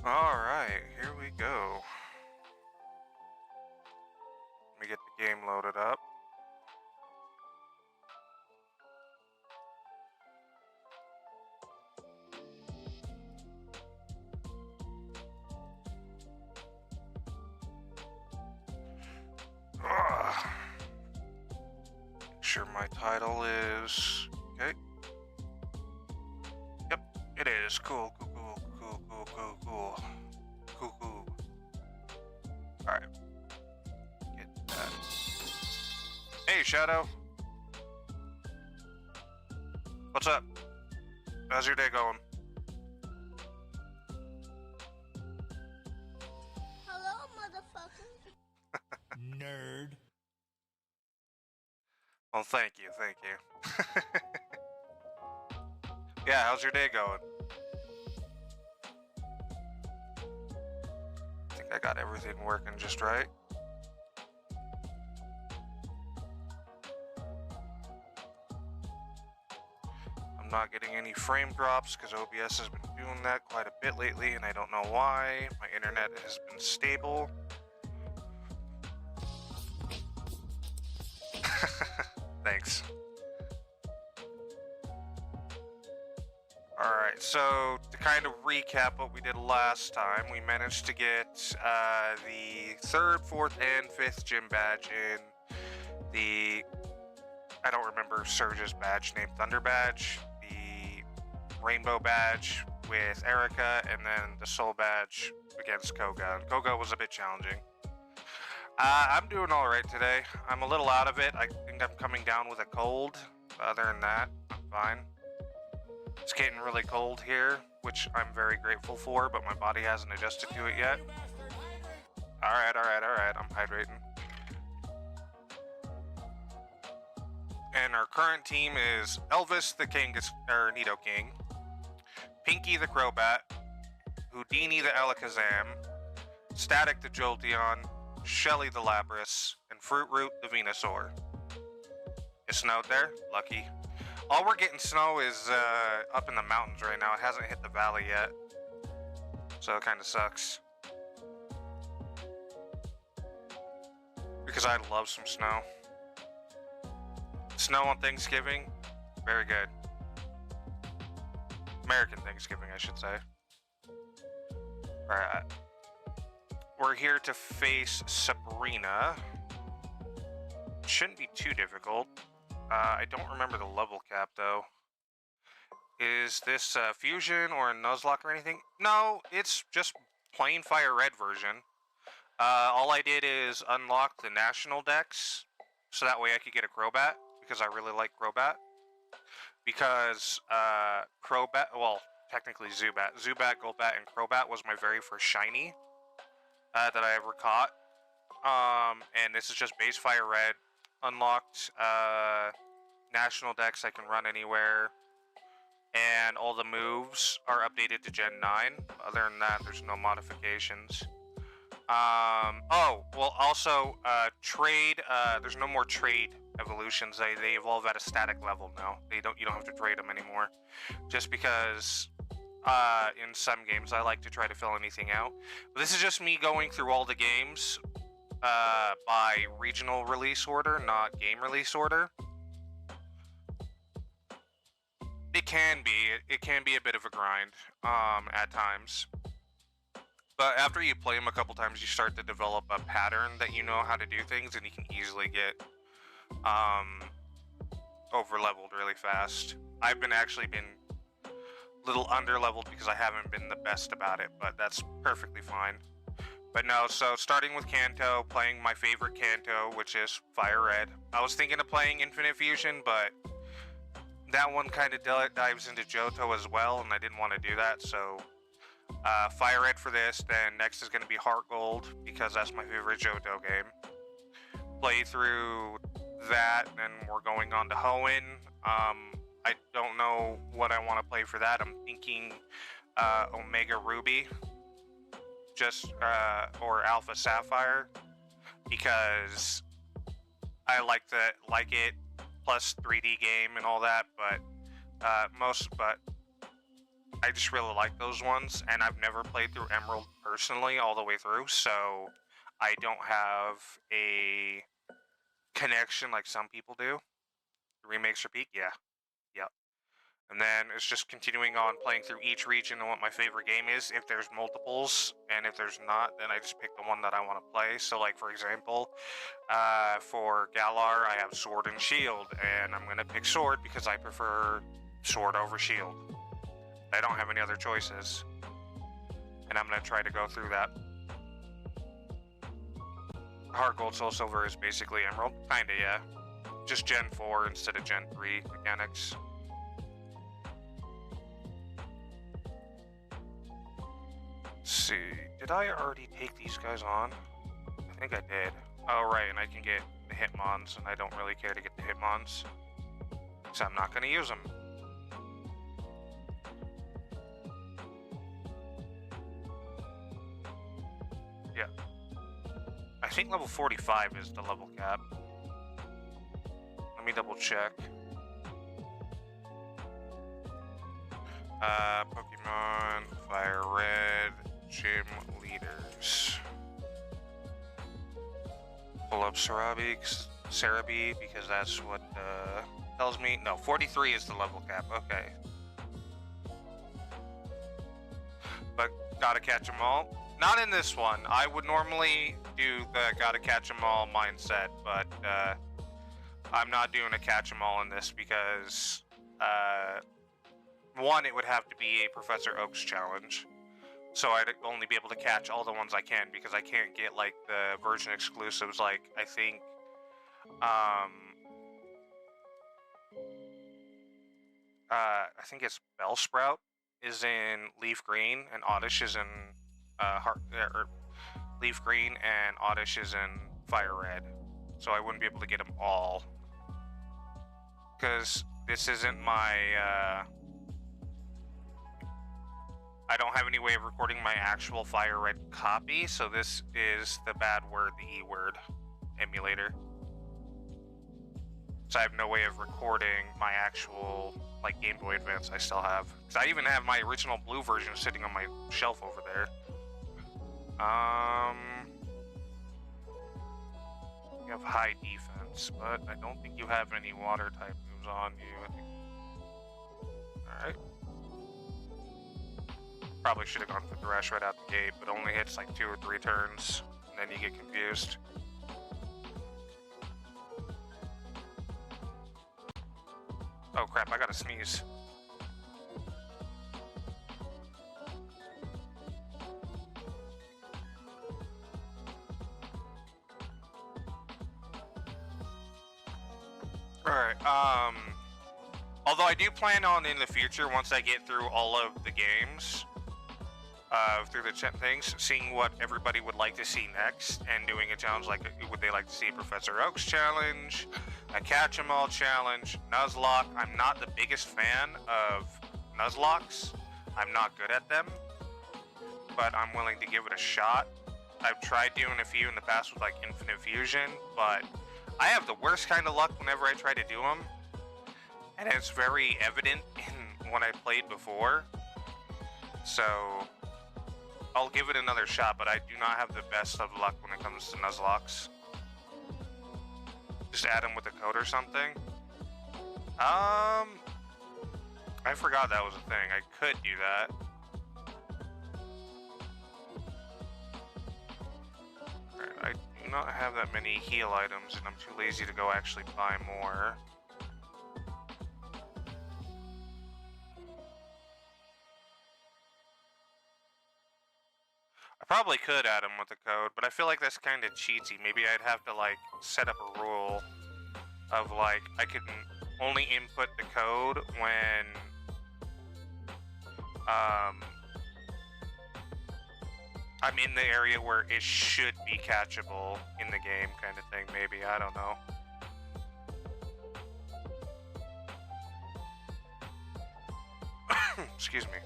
Alright, here we go. Let me get the game loaded up. Make sure my title is... Okay. Yep, it is. Cool. Alright. Get that. Hey, Shadow. What's up? How's your day going? Hello, motherfucker. Nerd. Well, thank you. Yeah, how's your day going? I think I got everything working just right. I'm not getting any frame drops because OBS has been doing that quite a bit lately, and I don't know why. My internet has been stable. Thanks. Alright, so to kind of recap what we did last time, we managed to get the 3rd, 4th, and 5th gym badge in the... I don't remember Surge's badge name, Thunder badge, the Rainbow badge with Erica, and then the Soul badge against Koga. And Koga was a bit challenging. I'm doing alright today. I'm a little out of it. I think I'm coming down with a cold. Other than that, I'm fine. It's getting really cold here, which I'm very grateful for, but my body hasn't adjusted to it yet. Alright, I'm hydrating. And our current team is Elvis the Nidoking, Pinky the Crobat, Houdini the Alakazam, Static the Jolteon, Shelly the Lapras, and Fruit Root the Venusaur. It snowed there? Lucky. All we're getting snow is up in the mountains right now. It hasn't hit the valley yet. So it kind of sucks. Because I love some snow. Snow on Thanksgiving, very good. American Thanksgiving, I should say. Alright. We're here to face Sabrina. Shouldn't be too difficult. I don't remember the level cap, though. Is this Fusion or a Nuzlocke or anything? No, it's just plain FireRed version. All I did is unlock the national decks, so that way I could get a Crobat, because I really like Crobat. Because Crobat, well, technically Zubat, Golbat, and Crobat was my very first shiny that I ever caught. And this is just base FireRed. Unlocked national decks I can run anywhere, and all the moves are updated to Gen 9. Other than that, there's no modifications. Oh, well, also trade. There's no more trade evolutions. They evolve at a static level now. You don't have to trade them anymore, just because in some games I like to try to fill anything out. But this is just me going through all the games by regional release order, not game release order. It can be a bit of a grind at times, but after you play them a couple times, you start to develop a pattern that you know how to do things, and you can easily get over leveled really fast. I've actually been a little under leveled because I haven't been the best about it, but that's perfectly fine. But no, so starting with Kanto, playing my favorite Kanto, which is FireRed. I was thinking of playing Infinite Fusion, but that one kind of dives into Johto as well, and I didn't want to do that, so FireRed for this. Then next is going to be Heart Gold, because that's my favorite Johto game. Play through that, then we're going on to Hoenn. I don't know what I want to play for that. I'm thinking Omega Ruby, or Alpha Sapphire, because I like it, plus 3D game and all that, but I I just really like those ones, and I've never played through Emerald personally all the way through, so I don't have a connection like some people do. Remakes repeat, yeah. And then it's just continuing on playing through each region and what my favorite game is. If there's multiples, and if there's not, then I just pick the one that I want to play. So, like, for example, for Galar, I have Sword and Shield, and I'm going to pick Sword because I prefer Sword over Shield. I don't have any other choices. And I'm going to try to go through that. Heart Gold Soul Silver is basically Emerald. Kinda, yeah. Just Gen 4 instead of Gen 3 mechanics. Let's see, did I already take these guys on? I think I did. Oh, right, and I can get the Hitmons, and I don't really care to get the Hitmons. So I'm not going to use them. Yeah. I think level 45 is the level cap. Let me double check. Pokemon, FireRed, Gym Leaders. Pull up Sarabi because that's what tells me. No, 43 is the level cap. Okay. But gotta catch them all. Not in this one. I would normally do the gotta catch them all mindset, but I'm not doing a catch them all in this because one, it would have to be a Professor Oak's challenge. So I'd only be able to catch all the ones I can because I can't get like the version exclusives. Like I think it's Bellsprout is in Leaf Green and Oddish is in Leaf Green and Oddish is in Fire Red. So I wouldn't be able to get them all because this isn't my I don't have any way of recording my actual FireRed copy, so this is the bad word, the E word emulator. So I have no way of recording my actual, like, Game Boy Advance I still have. Because I even have my original blue version sitting on my shelf over there. You have high defense, but I don't think you have any water type moves on you. I think. Alright. Probably should have gone for Thresh right out the gate, but only hits like 2 or 3 turns, and then you get confused. Oh crap, I gotta sneeze. Alright, although I do plan on in the future, once I get through all of the games, through the things, seeing what everybody would like to see next, and doing a challenge like, would they like to see a Professor Oak's challenge, a Catch 'em All challenge, Nuzlocke. I'm not the biggest fan of Nuzlocks. I'm not good at them, but I'm willing to give it a shot. I've tried doing a few in the past with like Infinite Fusion, but I have the worst kind of luck whenever I try to do them, and it's very evident in what I played before. So I'll give it another shot, but I do not have the best of luck when it comes to Nuzlocks. Just add them with a code or something. I forgot that was a thing. I could do that. Alright, I do not have that many heal items, and I'm too lazy to go actually buy more. I probably could add them with a code, but I feel like that's kind of cheaty. Maybe I'd have to like set up a rule of like I can only input the code when I'm in the area where it should be catchable in the game, kind of thing. Maybe, I don't know. Excuse me.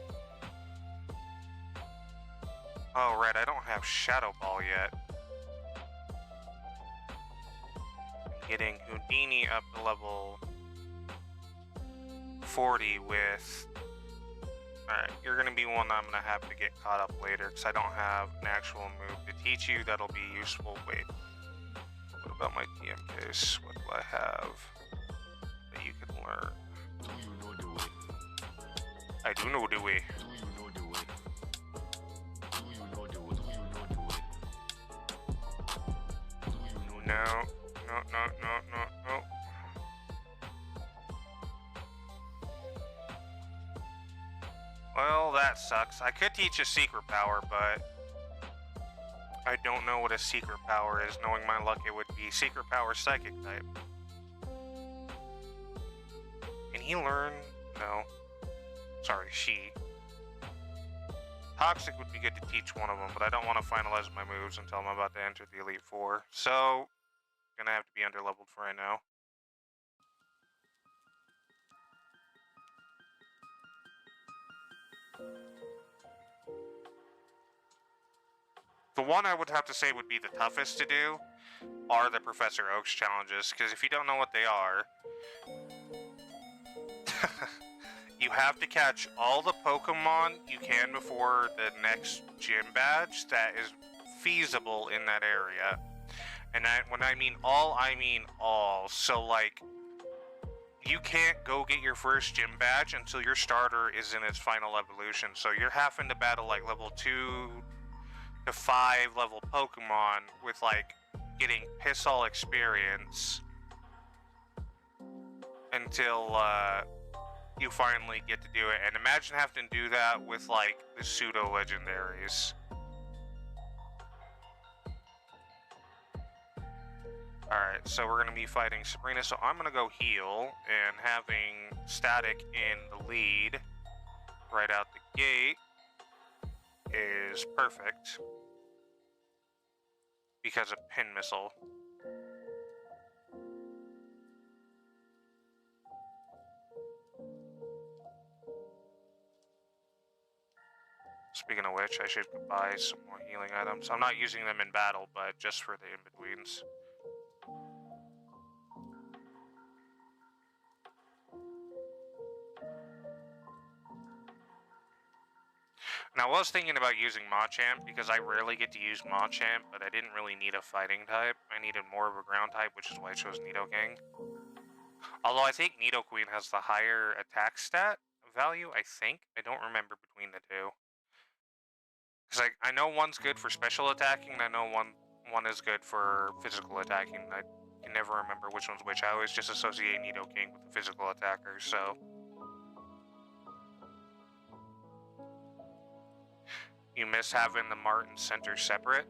Oh, right, I don't have Shadow Ball yet. I'm getting Houdini up to level 40 with... Alright, you're to be one I'm going to have to get caught up later, because I don't have an actual move to teach you that'll be useful. Wait, what about my TM case? What do I have that you can learn? Do you know the way? I do know the way. Do you know the way? Do you know the way? Do you know the way? Do you know the No, way? no, no, no, no, no. Well, that sucks. I could teach a secret power, but I don't know what a secret power is. Knowing my luck, it would be secret power psychic type. Can he learn? No. Sorry, she. Toxic would be good to teach one of them, but I don't want to finalize my moves until I'm about to enter the Elite Four. So, gonna have to be underleveled for right now. The one I would have to say would be the toughest to do are the Professor Oaks challenges, because if you don't know what they are, you have to catch all the Pokemon you can before the next gym badge that is feasible in that area. And when I mean all, I mean all. So, like, you can't go get your first gym badge until your starter is in its final evolution. So you're having to battle, like, level 2 to 5 level Pokemon with, like, getting piss all experience until, you finally get to do it. And imagine having to do that with, like, the pseudo legendaries. Alright, so we're gonna be fighting Sabrina, so I'm gonna go heal, and having Static in the lead right out the gate is perfect because of Pin Missile. Speaking of which, I should buy some more healing items. I'm not using them in battle, but just for the in-betweens. Now, I was thinking about using Machamp because I rarely get to use Machamp, but I didn't really need a fighting type. I needed more of a ground type, which is why I chose Nidoking. Although I think Nidoqueen has the higher attack stat value, I think. I don't remember between the two. Because I know one's good for special attacking, and I know one is good for physical attacking. I can never remember which one's which. I always just associate Nidoking with the physical attacker, so... You miss having the Martin Center separate?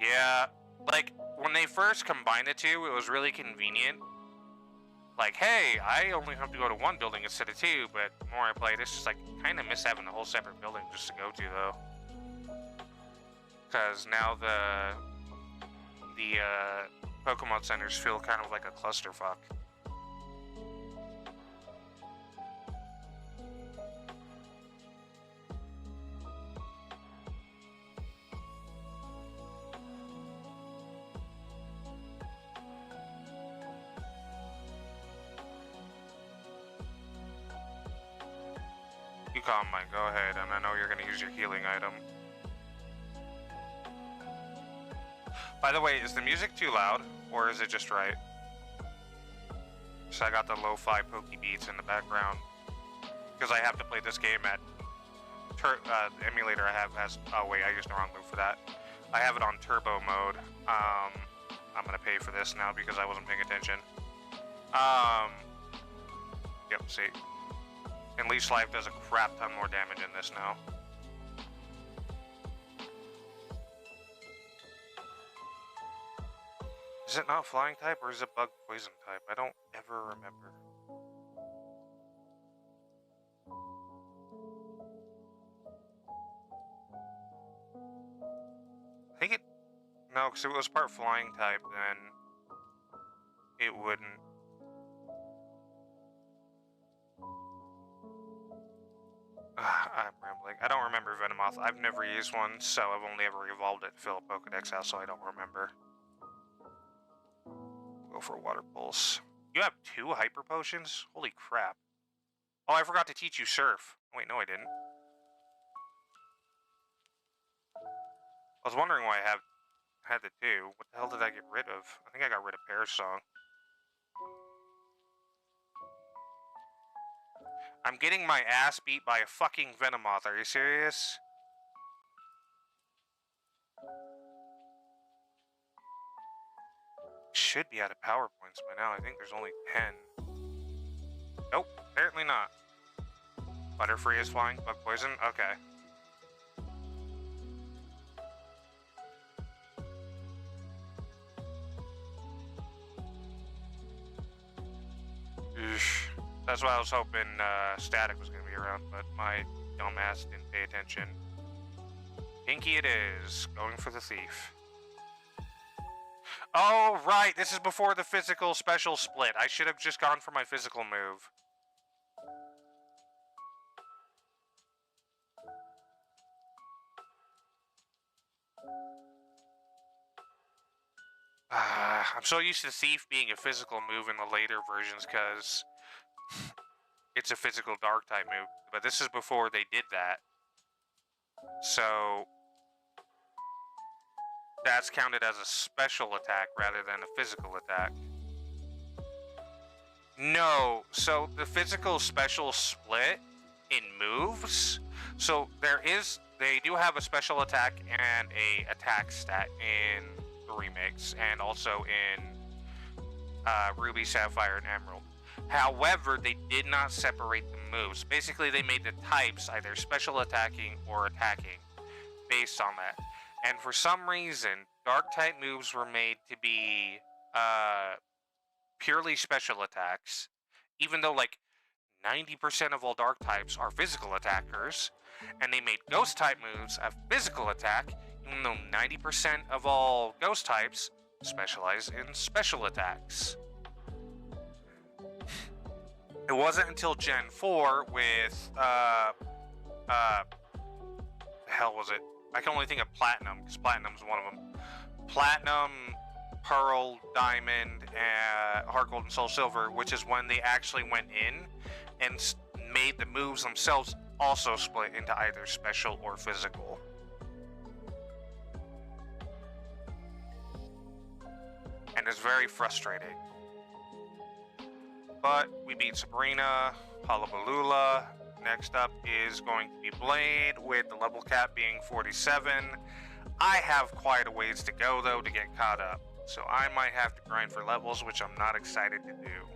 Yeah, like, when they first combined the two, it was really convenient. Like, hey, I only have to go to one building instead of two, but the more I play, it's just like, kind of miss having the whole separate building just to go to, though. Because now the Pokemon centers feel kind of like a clusterfuck. You calm, Mike, go ahead, and I know you're going to use your healing item. By the way, is the music too loud, or is it just right? So I got the lo-fi pokey beats in the background. Because I have to play this game at... the emulator I have has... Oh wait, I used the wrong move for that. I have it on turbo mode. I'm going to pay for this now because I wasn't paying attention. Yep, see. And Leash Life does a crap ton more damage in this now. Is it not flying type or is it bug poison type? I don't ever remember. I think it... No, because if it was part flying type, then it wouldn't. I'm rambling. I don't remember Venomoth. I've never used one, so I've only ever evolved it to fill a Pokedex out, so I don't remember. Go for Water Pulse. You have 2 Hyper Potions? Holy crap. Oh, I forgot to teach you Surf. Wait, no I didn't. I was wondering why I had the 2. What the hell did I get rid of? I think I got rid of Pear's song. I'm getting my ass beat by a fucking Venomoth. Are you serious? Should be out of power points by now. I think there's only 10. Nope, apparently not. Butterfree is flying. Bug poison? Okay. Eesh. That's why I was hoping Static was going to be around, but my dumbass didn't pay attention. Pinky it is. Going for the thief. Oh, right. This is before the physical special split. I should have just gone for my physical move. I'm so used to Thief being a physical move in the later versions because it's a physical dark type move. But this is before they did that. So that's counted as a special attack rather than a physical attack. No, so the physical special split in moves. So they do have a special attack and a attack stat in the remakes, and also in Ruby, Sapphire, and Emerald. However, they did not separate the moves. Basically, they made the types either special attacking or attacking based on that. And for some reason, dark type moves were made to be purely special attacks, even though like 90% of all dark types are physical attackers, and they made ghost type moves a physical attack, even though 90% of all ghost types specialize in special attacks. It wasn't until Gen 4 with the hell was it? I can only think of Platinum, because Platinum's one of them. Platinum, Pearl, Diamond, Heart Gold, and Soul Silver, which is when they actually went in and made the moves themselves also split into either special or physical. And it's very frustrating. But we beat Sabrina, Hullabaloola. Next up is going to be Blade, with the level cap being 47. I have quite a ways to go, though, to get caught up. So I might have to grind for levels, which I'm not excited to do.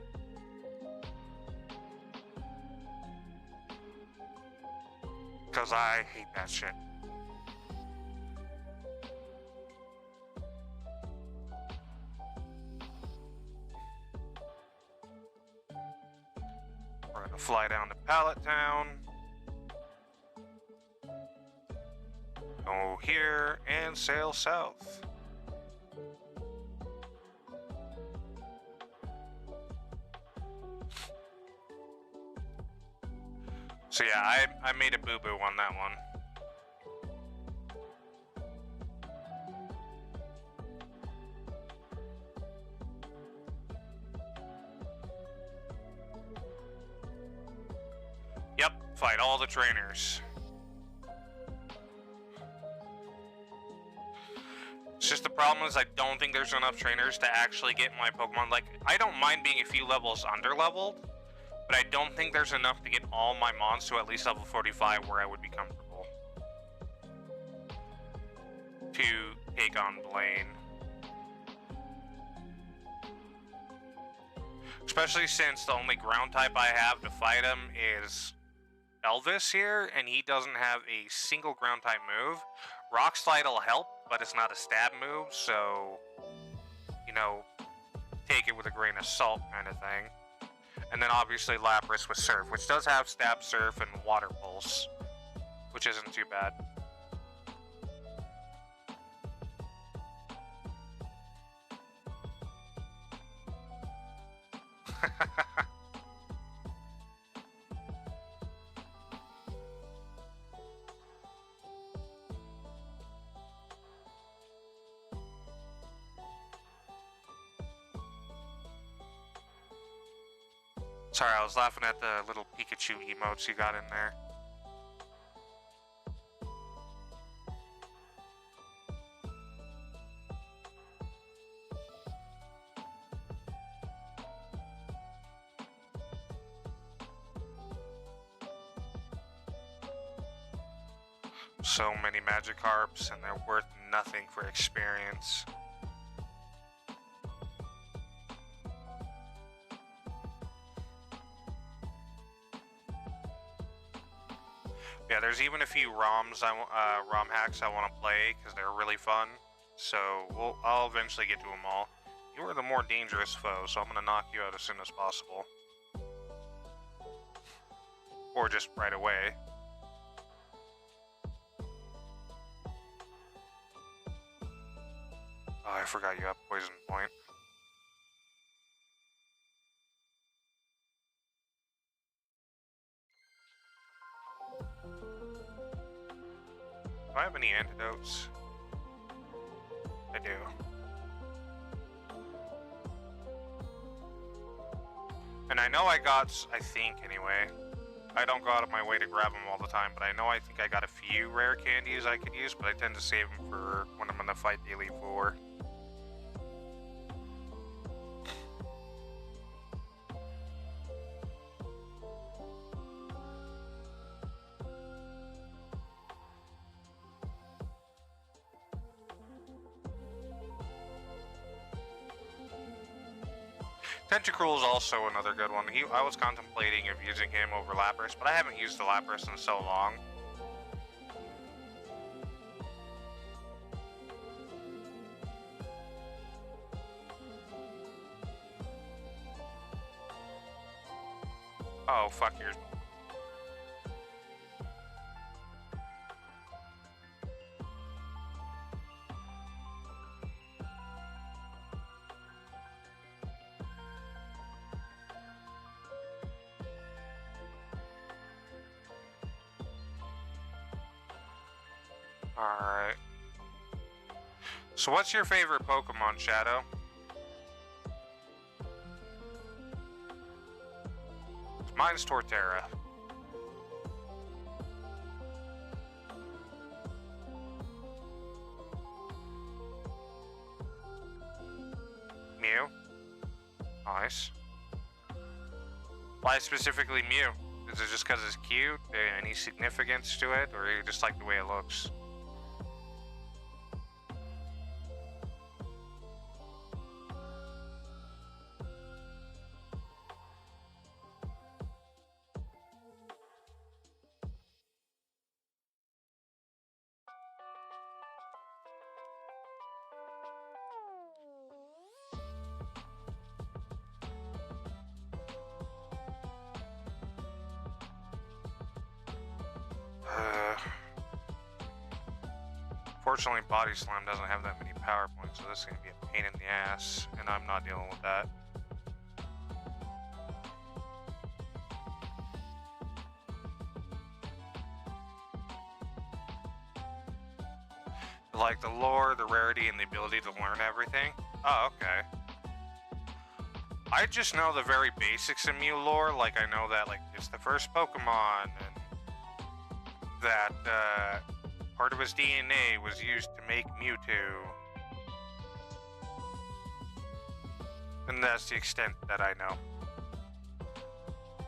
Because I hate that shit. We're gonna fly down to Pallet Town. Go here and sail south. So yeah, I made a boo-boo on that one. Yep, fight all the trainers. It's just the problem is I don't think there's enough trainers to actually get my Pokemon. Like, I don't mind being a few levels under-leveled, but I don't think there's enough to get all my mons to at least level 45 where I would be comfortable to take on Blaine. Especially since the only ground type I have to fight him is Elvis here, and he doesn't have a single ground type move. Rock Slide will help, but it's not a stab move, so, you know, take it with a grain of salt kind of thing. And then obviously Lapras with Surf, which does have Stab, Surf, and Water Pulse, which isn't too bad. Sorry, I was laughing at the little Pikachu emotes you got in there. So many Magikarps, and they're worth nothing for experience. Yeah, there's even a few ROMs ROM hacks I want to play because they're really fun. So I'll eventually get to them all. You are the more dangerous foe, so I'm gonna knock you out as soon as possible, or just right away. Oh, I forgot you have poison point. Do I have any antidotes? I do. And I know I think anyway, I don't go out of my way to grab them all the time, but I think I got a few rare candies I could use, but I tend to save them for when I'm gonna fight the Elite Four. Tentacruel is also another good one. I was contemplating of using him over Lapras, but I haven't used the Lapras in so long. Oh, fuck yours. Alright. So what's your favorite Pokemon, Shadow? Mine's Torterra. Mew. Nice. Why specifically Mew? Is it just because it's cute? Any significance to it? Or you just like the way it looks? Fortunately, Body Slam doesn't have that many power points, so this is going to be a pain in the ass, and I'm not dealing with that. Like the lore, the rarity, and the ability to learn everything? Oh, okay. I just know the very basics of Mew lore, like I know that like it's the first Pokemon, and that part of his DNA was used to make Mewtwo. And that's the extent that I know.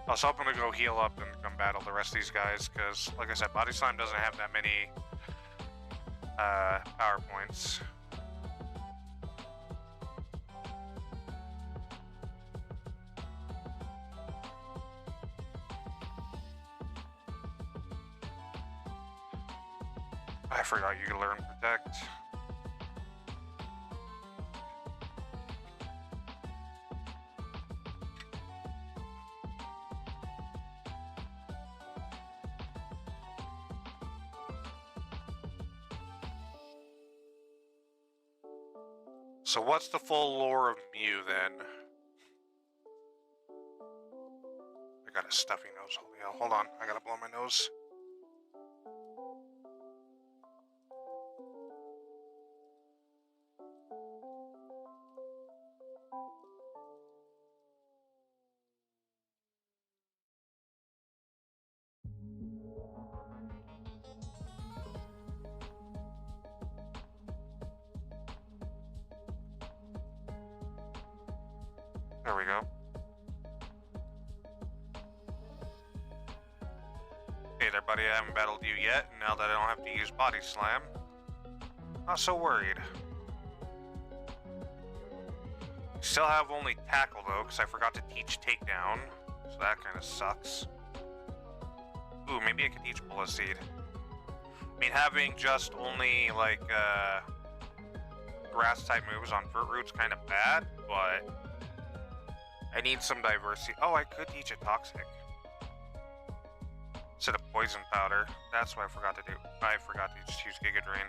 I was hoping to go heal up and come battle the rest of these guys, because, like I said, Body Slime doesn't have that many power points. I forgot you could learn Protect. So what's the full lore of Mew then? I got a stuffy nose, holy hell. Hold on, I gotta blow my nose. There we go. Hey there, buddy. I haven't battled you yet, and now that I don't have to use Body Slam, not so worried. Still have only Tackle, though, because I forgot to teach Takedown, so that kind of sucks. Ooh, maybe I could teach Bullet Seed. I mean, having just only, like, grass-type moves on Fruit Root's kind of bad, but I need some diversity. Oh, I could teach a Toxic instead of Poison Powder. That's what I forgot to do. I forgot to just use Giga Drain.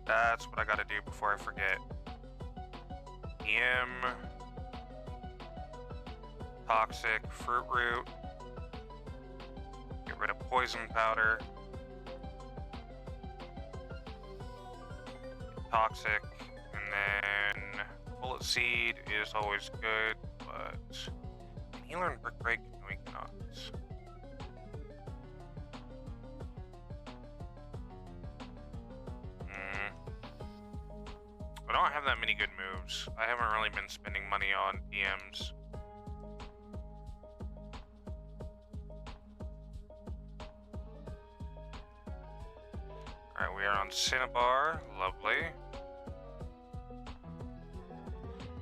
That's what I gotta do before I forget. Toxic, Fruit Root. Get rid of Poison Powder. Toxic. And then Bullet Seed is always good, but can he learn Brick Break? No, he cannot. I don't have that many good moves. I haven't really been spending money on DMs. Alright, we are on Cinnabar. Lovely.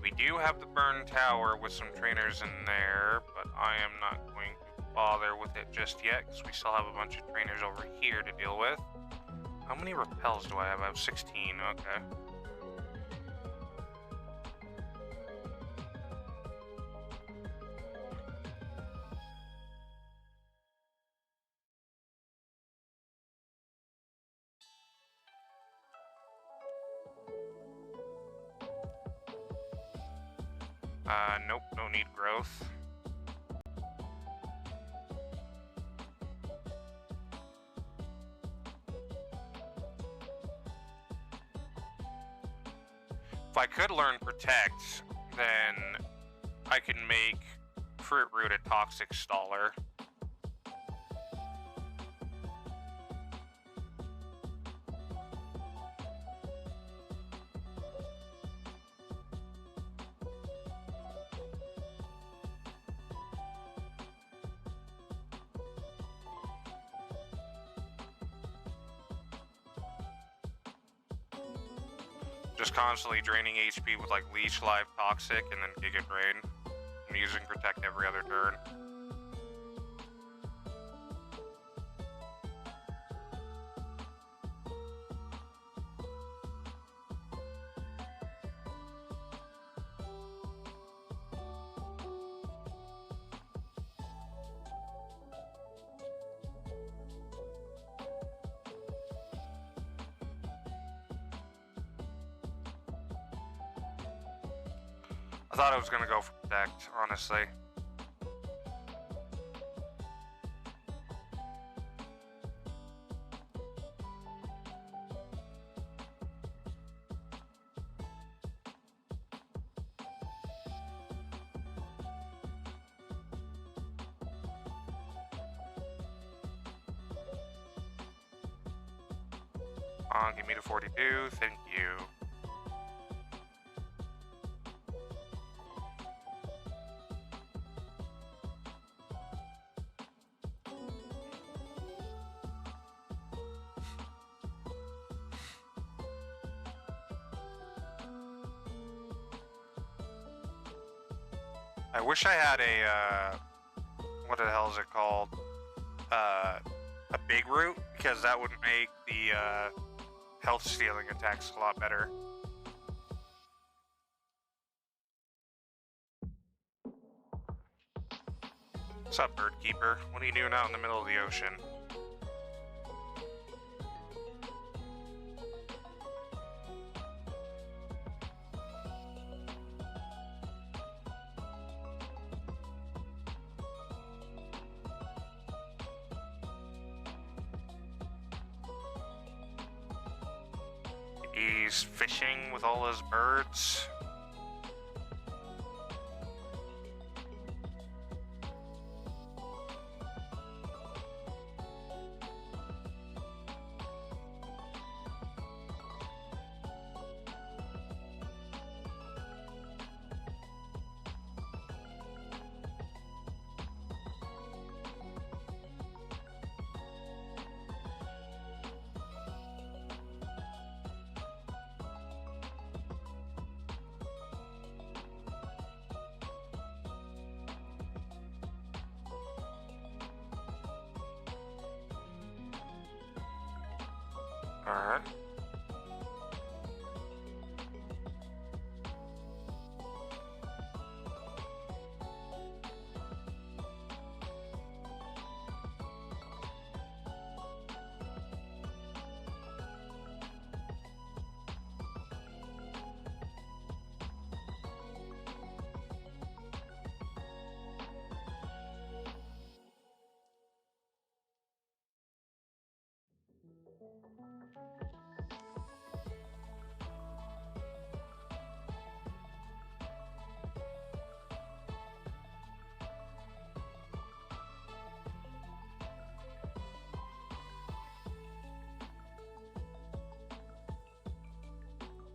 We do have the Burn Tower with some trainers in there, but I am not going to bother with it just yet, because we still have a bunch of trainers over here to deal with. How many repels do I have? I have 16, okay. Nope, no need growth. If I could learn Protect, then I can make Fruit Root a Toxic Staller. Just constantly draining HP with like Leech, Live, Toxic, and then Giga Drain. I'm using Protect every other turn. I thought I was gonna go for Protect, honestly. Give me the 42, thank you. I wish I had a, what the hell is it called? A big root, because that would make the, health stealing attacks a lot better. What's up, Bird Keeper? What are you doing out in the middle of the ocean? He's fishing with all his birds. Alright.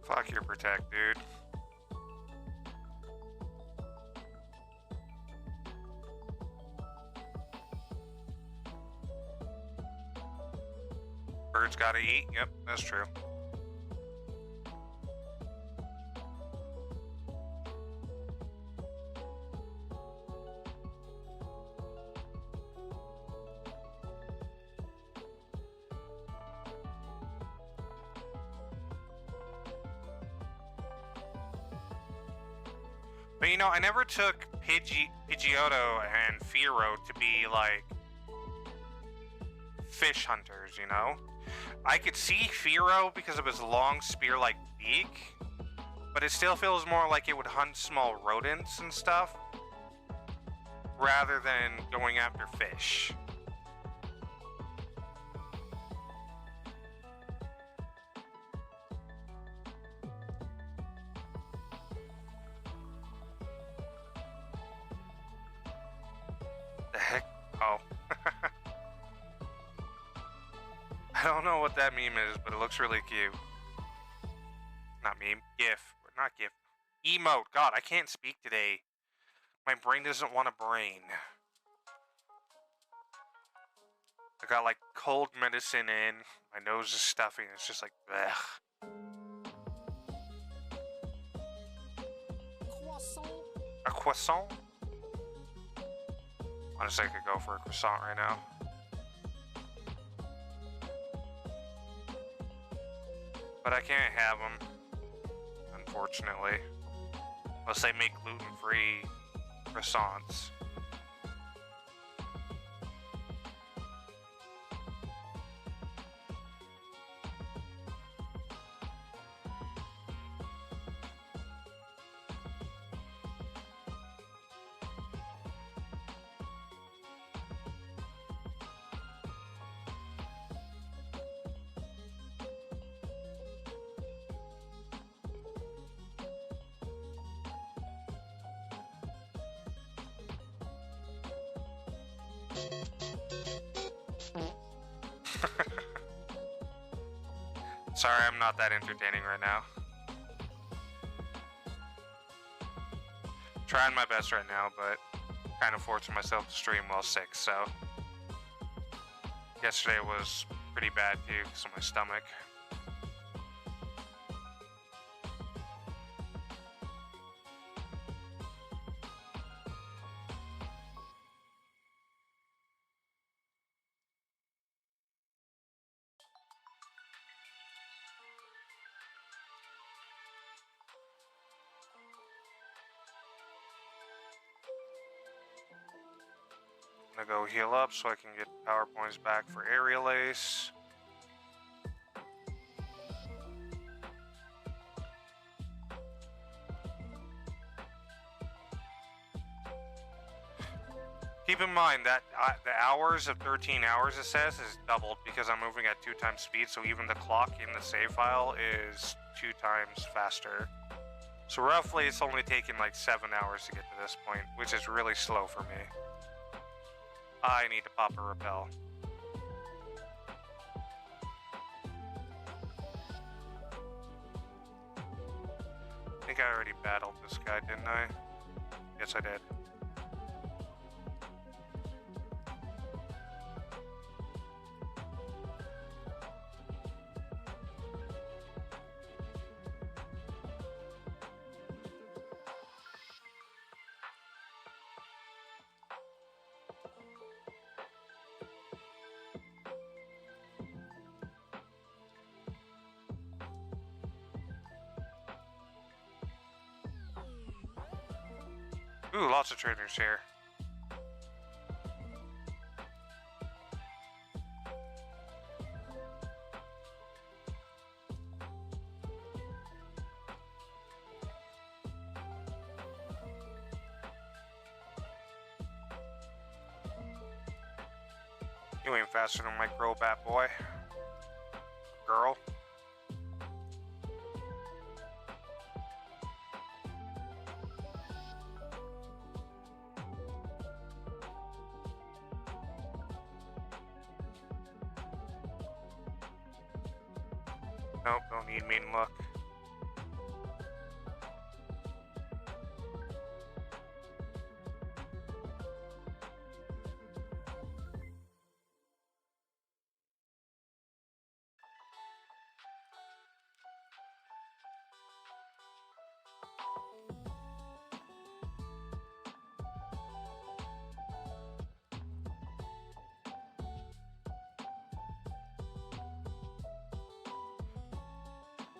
Fuck your protect, dude. Birds gotta eat. Yep, that's true. But you know, I never took Pidgeotto and FireRed to be like fish hunters, you know? I could see FireRed because of his long spear-like beak, but it still feels more like it would hunt small rodents and stuff rather than going after fish. The heck? Oh. I don't know what that meme is, but it looks really cute. Not meme. GIF. Not GIF. Emote. God, I can't speak today. My brain doesn't want a brain. I got like cold medicine in. My nose is stuffy. It's just like, blech. A croissant? Honestly, I could go for a croissant right now. But I can't have them, unfortunately. Unless they make gluten-free croissants. Sorry, I'm not that entertaining right now. Trying my best right now, but kind of forcing myself to stream while sick, so. Yesterday was pretty bad too, because of my stomach. I'm gonna go heal up so I can get power points back for Aerial Ace. Keep in mind that the hours of 13 hours it says is doubled because I'm moving at 2 times speed, so even the clock in the save file is 2 times faster. So roughly it's only taken like 7 hours to get to this point, which is really slow for me. I need to pop a repel. I think I already battled this guy, didn't I? Yes, I did. Ooh, lots of traders here. You ain't faster than my Crobat boy. Girl. Nope, don't need mean luck.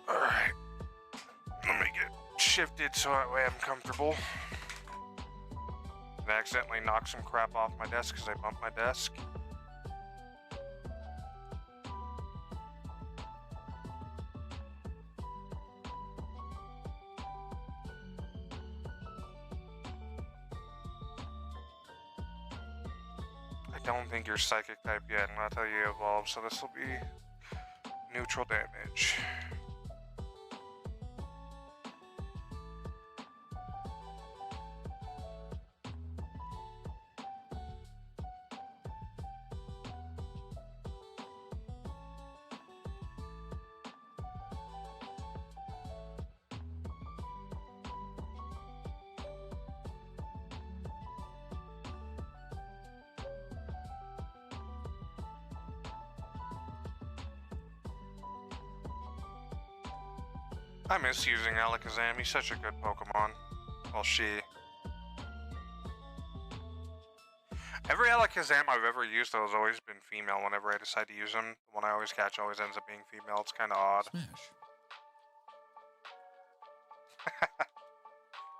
Alright. Let me get shifted so that way I'm comfortable. I accidentally knocked some crap off my desk because I bumped my desk. I don't think you're psychic type yet, and that's how you evolve, so this will be neutral damage. I miss using Alakazam, he's such a good Pokemon. Well, she. Every Alakazam I've ever used though has always been female whenever I decide to use them. The one I always catch always ends up being female, it's kinda odd. Smash.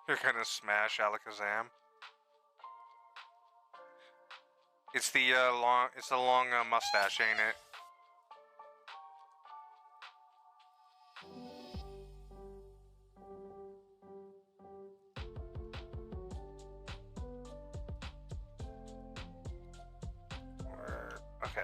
You're gonna smash Alakazam. It's the long mustache, ain't it? Okay.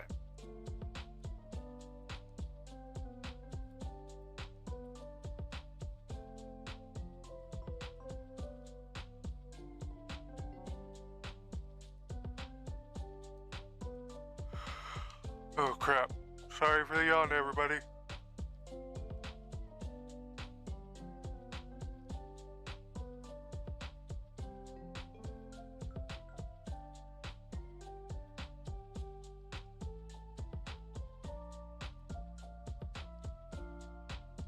Oh crap. Sorry for the yawn, everybody.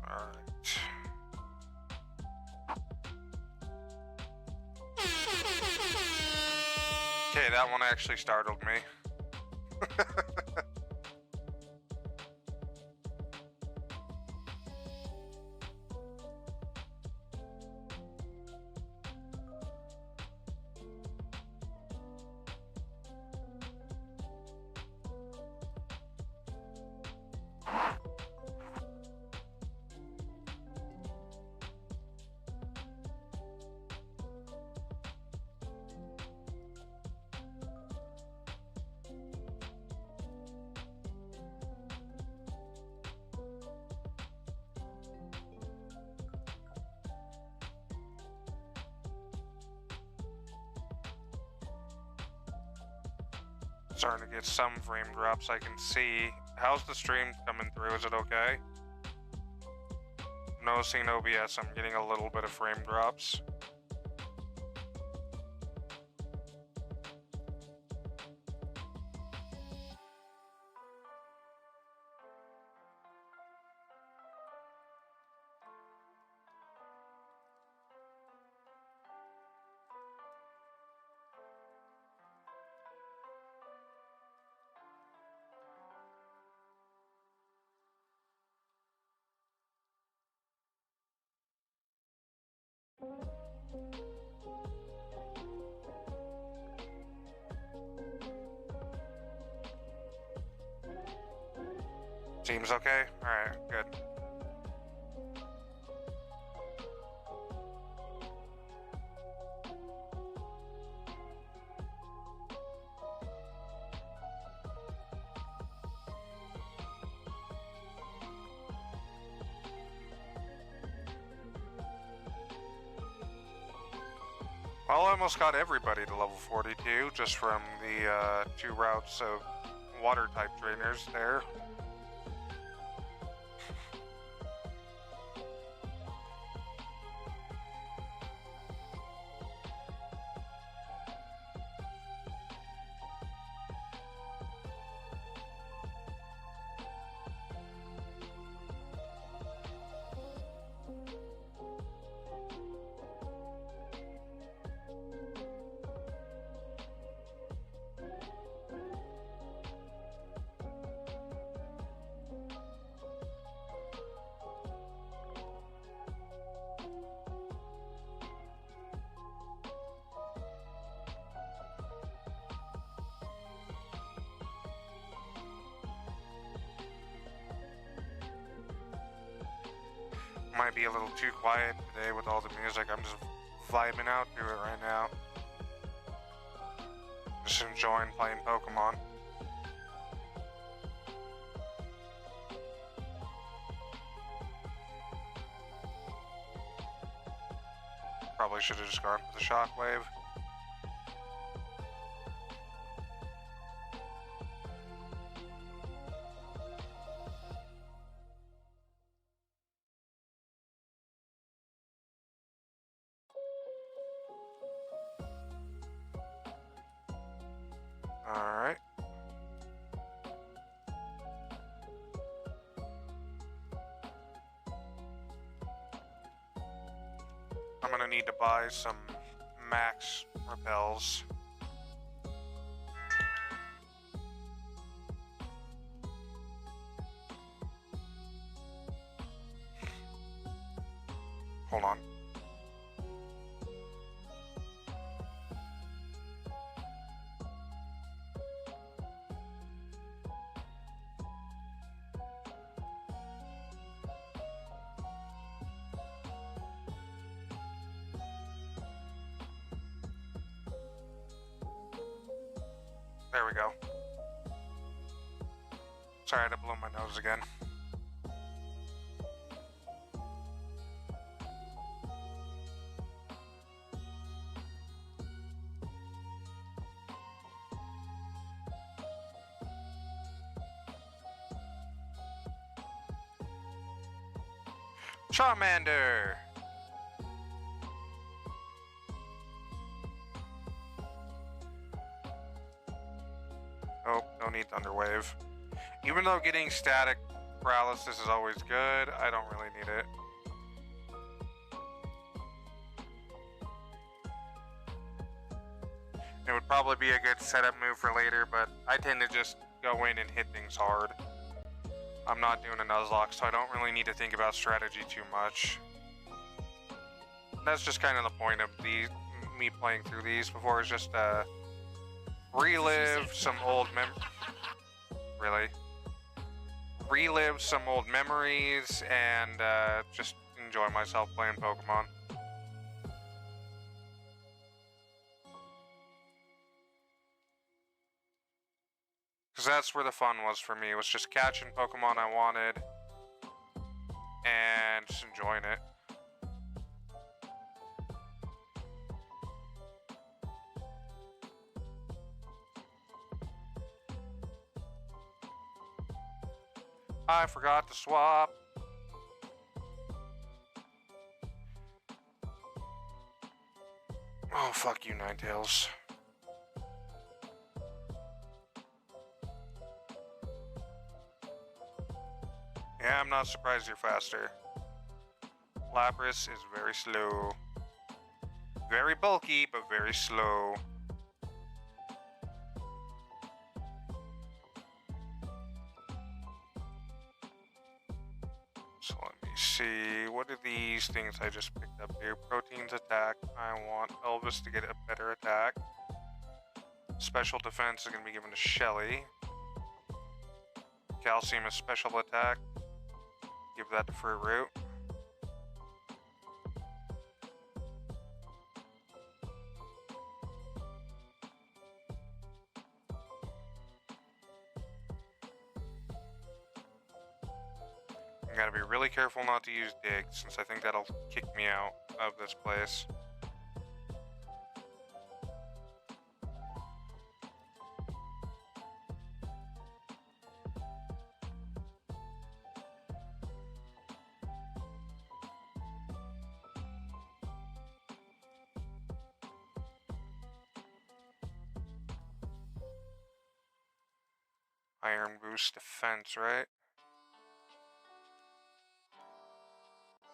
Alright. Okay, that one actually startled me. Starting to get some frame drops I can see. How's the stream coming through? Is it okay? Noticing OBS, I'm getting a little bit of frame drops. Seems okay? Alright, good. Well, I almost got everybody to level 42 just from the 2 routes of water type trainers there. Might be a little too quiet today with all the music. I'm just vibing out to it right now. Just enjoying playing Pokemon. Probably should have just gone for the Shockwave. Alright. I'm gonna need to buy some max repels. Hold on. There we go. Sorry, I had to blow my nose again. Charmander! Oh, no need Thunder Wave. Even though getting static paralysis is always good, I don't really need it. It would probably be a good setup move for later, but I tend to just go in and hit things hard. I'm not doing a Nuzlocke, so I don't really need to think about strategy too much. That's just kind of the point of me playing through these before, is just relive some old relive some old memories and just enjoy myself playing Pokemon. Because that's where the fun was for me, was just catching Pokemon I wanted and just enjoying it. I forgot to swap. Oh, fuck you, Ninetales. Yeah, I'm not surprised you're faster. Lapras is very slow. Very bulky, but very slow. So let me see. What are these things I just picked up here? Protein's attack. I want Elvis to get a better attack. Special defense is going to be given to Shelly. Calcium is special attack. Give that to Fruit Root. I gotta be really careful not to use Dig, since I think that'll kick me out of this place. Iron boost defense, right?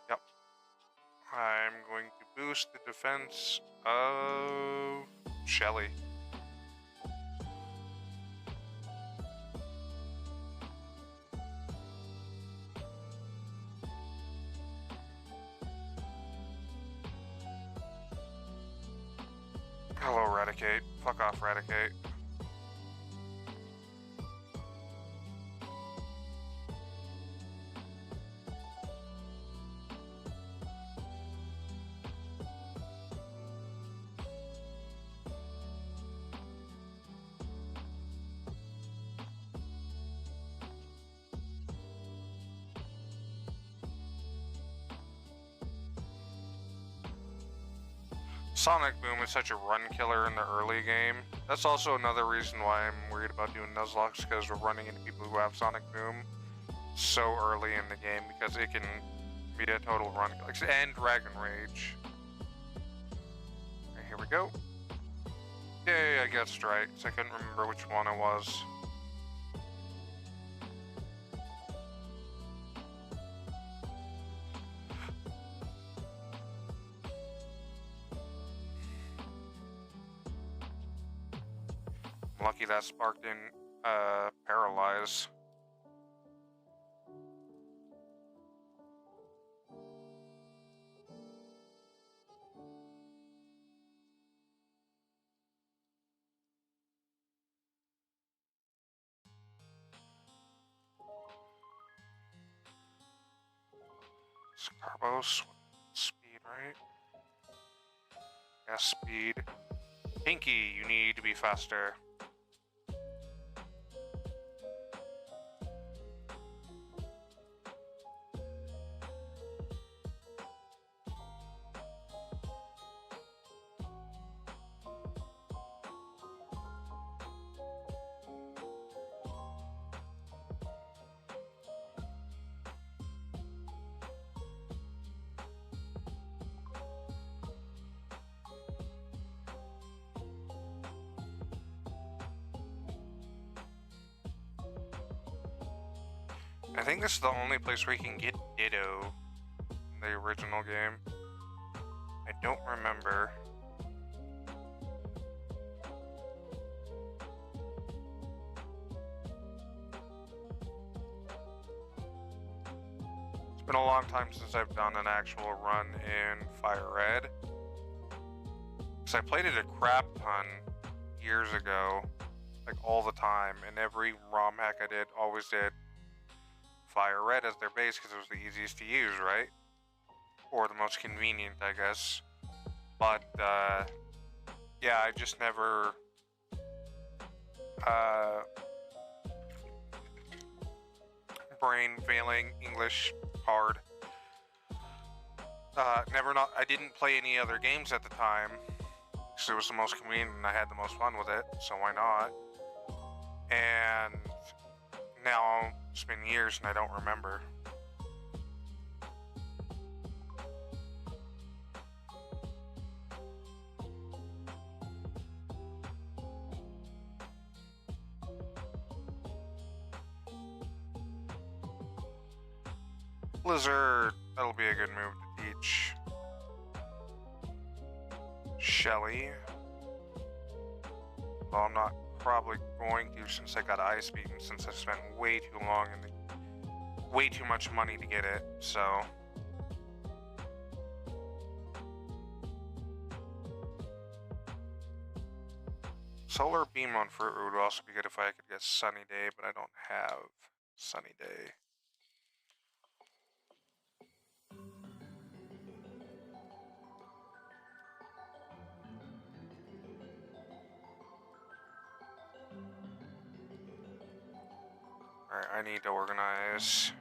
Yep. I'm going to boost the defense of Shelly. Hello, Raticate. Fuck off, Raticate. Sonic Boom is such a run killer in the early game. That's also another reason why I'm worried about doing Nuzlocke, because we're running into people who have Sonic Boom so early in the game, because it can be a total run killer. And Dragon Rage. Right, here we go. Yay, I guessed right, so I couldn't remember which one it was. Lucky that spark didn't paralyze. Scarbos, speed, right? Yeah, speed. Pinky, you need to be faster. I think this is the only place where you can get Ditto in the original game. I don't remember. It's been a long time since I've done an actual run in FireRed. Because I played it a crap ton years ago, like all the time, and every ROM hack I did always did FireRed as their base because it was the easiest to use, right? Or the most convenient, I guess. But, yeah, I just never, brain failing, English hard. I didn't play any other games at the time because it was the most convenient and I had the most fun with it, so why not? And now it's been years and I don't remember. Blizzard, that'll be a good move to teach. Shelly. Well, I'm not probably going to since I got Ice Beam, since I've spent way too long and way too much money to get it, so. Solar Beam on Fruit Root would also be good if I could get Sunny Day, but I don't have Sunny day. Alright, I need to organize.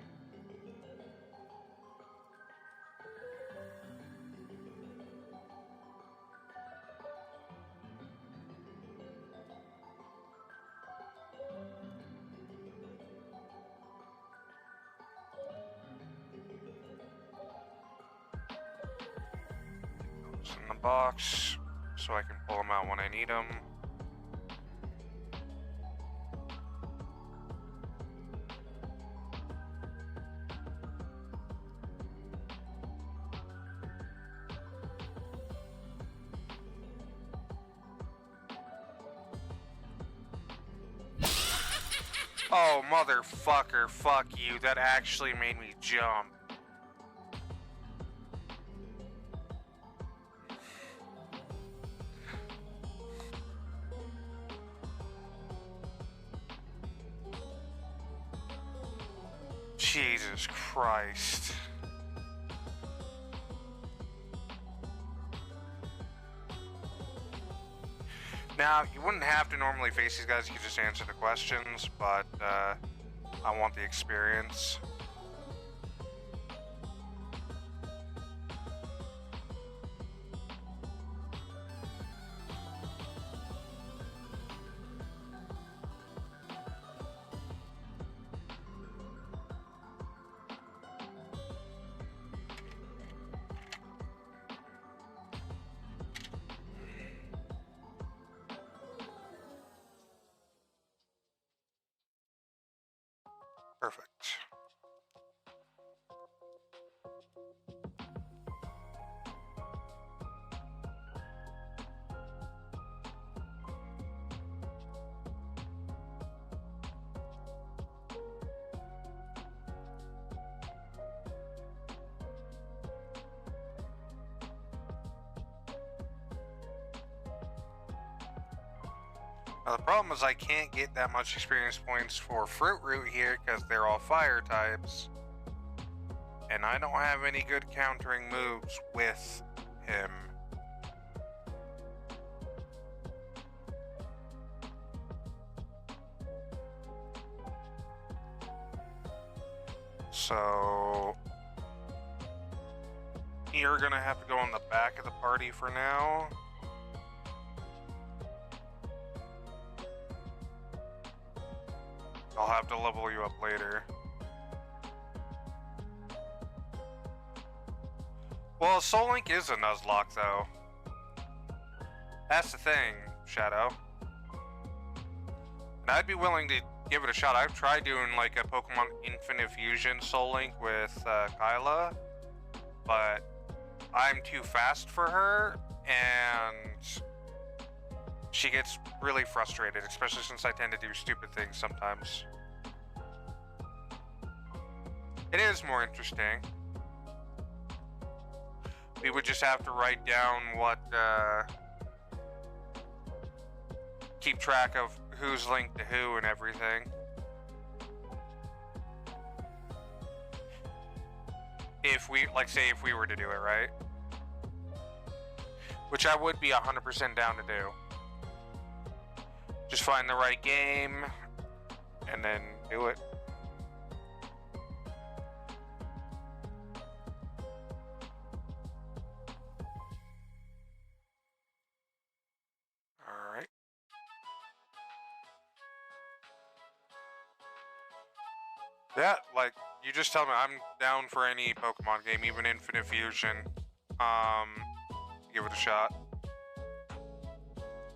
Those in the box so I can pull them out when I need them. Oh, motherfucker, fuck you. That actually made me jump. Jesus Christ. Now, you wouldn't have to normally face these guys, you could just answer the questions, but I want the experience. Perfect. Now the problem is I can't get that much experience points for Fruit Root here because they're all fire types. And I don't have any good countering moves with him. So you're gonna have to go on the back of the party for now. I'll have to level you up later. Well, Soul Link is a Nuzlocke, though. That's the thing, Shadow. And I'd be willing to give it a shot. I've tried doing like a Pokemon Infinite Fusion Soul Link with Kyla, but I'm too fast for her, and she gets really frustrated, especially since I tend to do stupid things sometimes. It is more interesting. We would just have to write down what, keep track of who's linked to who and everything. If we, like, say if we were to do it, right? Which I would be 100% down to do. Just find the right game, and then do it. Alright. Yeah, like, you just tell me, I'm down for any Pokemon game, even Infinite Fusion. Give it a shot.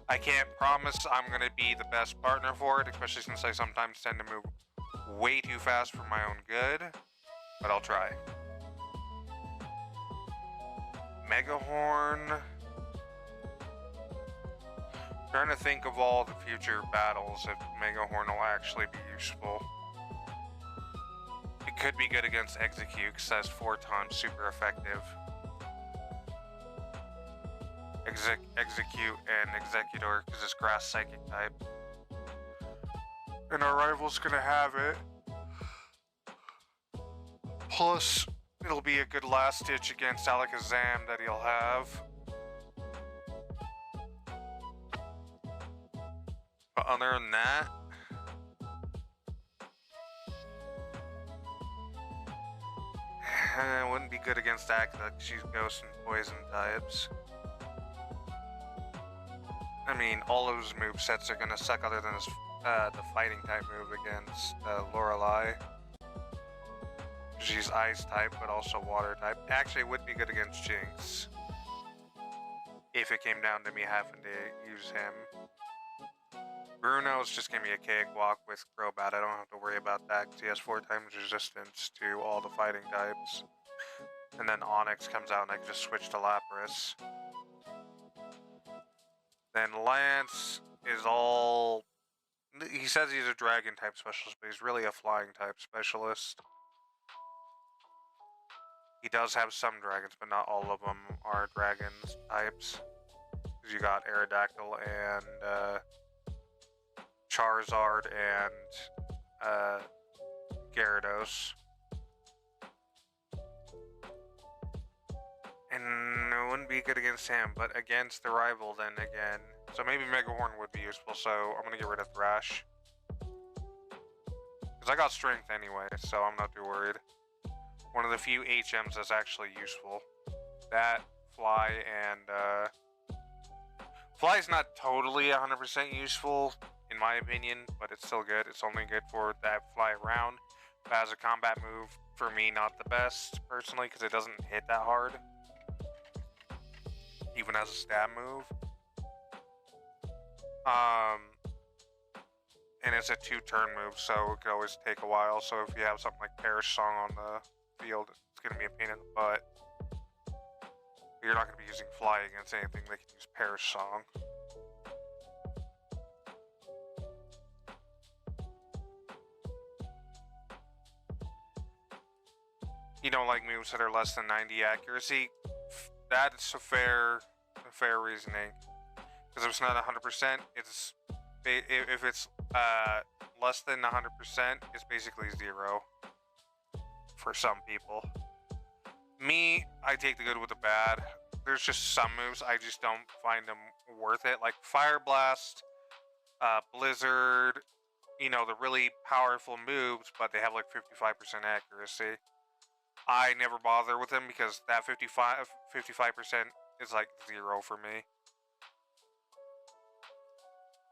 I can't promise I'm gonna be the best partner for it, especially since I sometimes tend to move way too fast for my own good, but I'll try. Megahorn. Trying to think of all the future battles if Megahorn will actually be useful. It could be good against Execute, because that's 4 times super effective. Execute and Executor, because it's Grass Psychic type. And our rival's gonna have it. Plus, it'll be a good last ditch against Alakazam that he'll have. But other than that, it wouldn't be good against Agna because she's ghost and poison types. I mean, all of his movesets are gonna suck other than his, the fighting type move against Lorelei. She's ice type, but also water type. Actually, it would be good against Jinx. If it came down to me having to use him. Bruno's just gonna be a cakewalk with Crobat. I don't have to worry about that because he has 4 times resistance to all the fighting types. And then Onyx comes out and I can just switch to Lapras. Then Lance is all... He says he's a dragon type specialist, but he's really a flying type specialist. He does have some dragons, but not all of them are dragons types. Because you got Aerodactyl and Charizard and Gyarados. And it wouldn't be good against him, but against the rival then again. So maybe Megahorn would be useful, so I'm going to get rid of Thrash. Because I got Strength anyway, so I'm not too worried. One of the few HMs that's actually useful. That, Fly, and Fly's not totally 100% useful, in my opinion, but it's still good. It's only good for that fly around. But as a combat move, for me, not the best, personally, because it doesn't hit that hard. Even as a stab move. And it's a 2-turn move, so it could always take a while. So if you have something like Perish Song on the field, it's going to be a pain in the butt. You're not going to be using Fly against anything that can use Perish Song. You don't like moves that are less than 90 accuracy? That's a fair reasoning. Because if it's not 100%, it's... If it's less than 100%, it's basically 0. For some people. Me, I take the good with the bad. There's just some moves I just don't find them worth it. Like Fire Blast, Blizzard, you know, the really powerful moves, but they have like 55% accuracy. I never bother with them because that 55% is like 0 for me.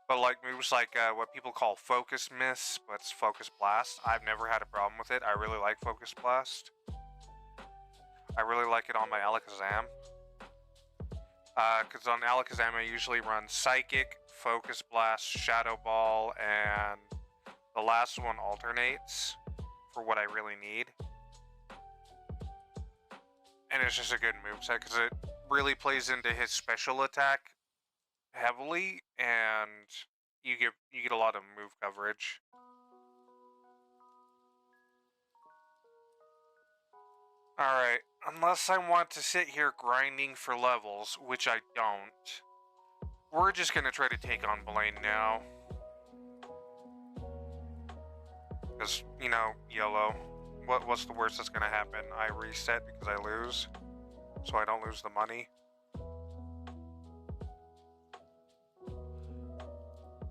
But like moves like what people call Focus Miss, but it's Focus Blast, I've never had a problem with it. I really like Focus Blast. I really like it on my Alakazam. Because on Alakazam I usually run Psychic, Focus Blast, Shadow Ball, and the last one alternates for what I really need. And it's just a good moveset because it really plays into his special attack heavily, and you get a lot of move coverage. Alright, unless I want to sit here grinding for levels, which I don't, we're just gonna try to take on Blaine now. Because, you know, YOLO. What's the worst that's gonna happen? I reset because I lose, so I don't lose the money.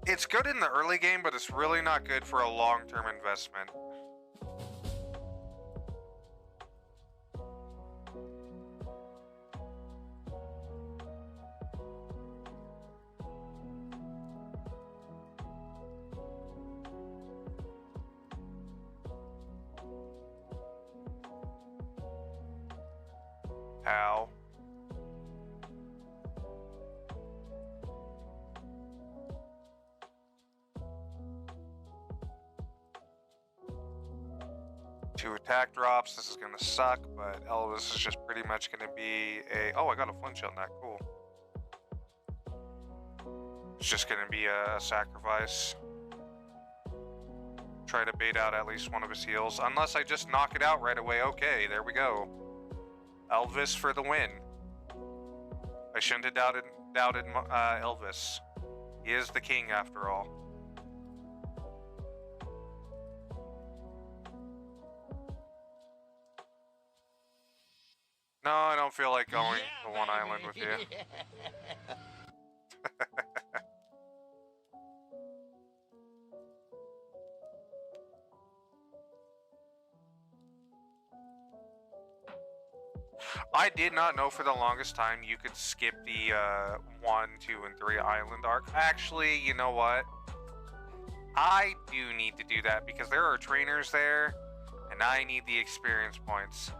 It's good in the early game, but it's really not good for a long-term investment. How? Two attack drops. This is gonna suck, but Elvis is just pretty much gonna be a... Oh, I got a flinch on that. Cool. It's just gonna be a sacrifice. Try to bait out at least one of his heals. Unless I just knock it out right away. Okay, there we go. Elvis for the win. I shouldn't have doubted Elvis. He is the king after all. No, I don't feel like going to one island with you. I did not know for the longest time you could skip the 1, 2, and 3 island arc. Actually, you know what? I do need to do that because there are trainers there, and I need the experience points.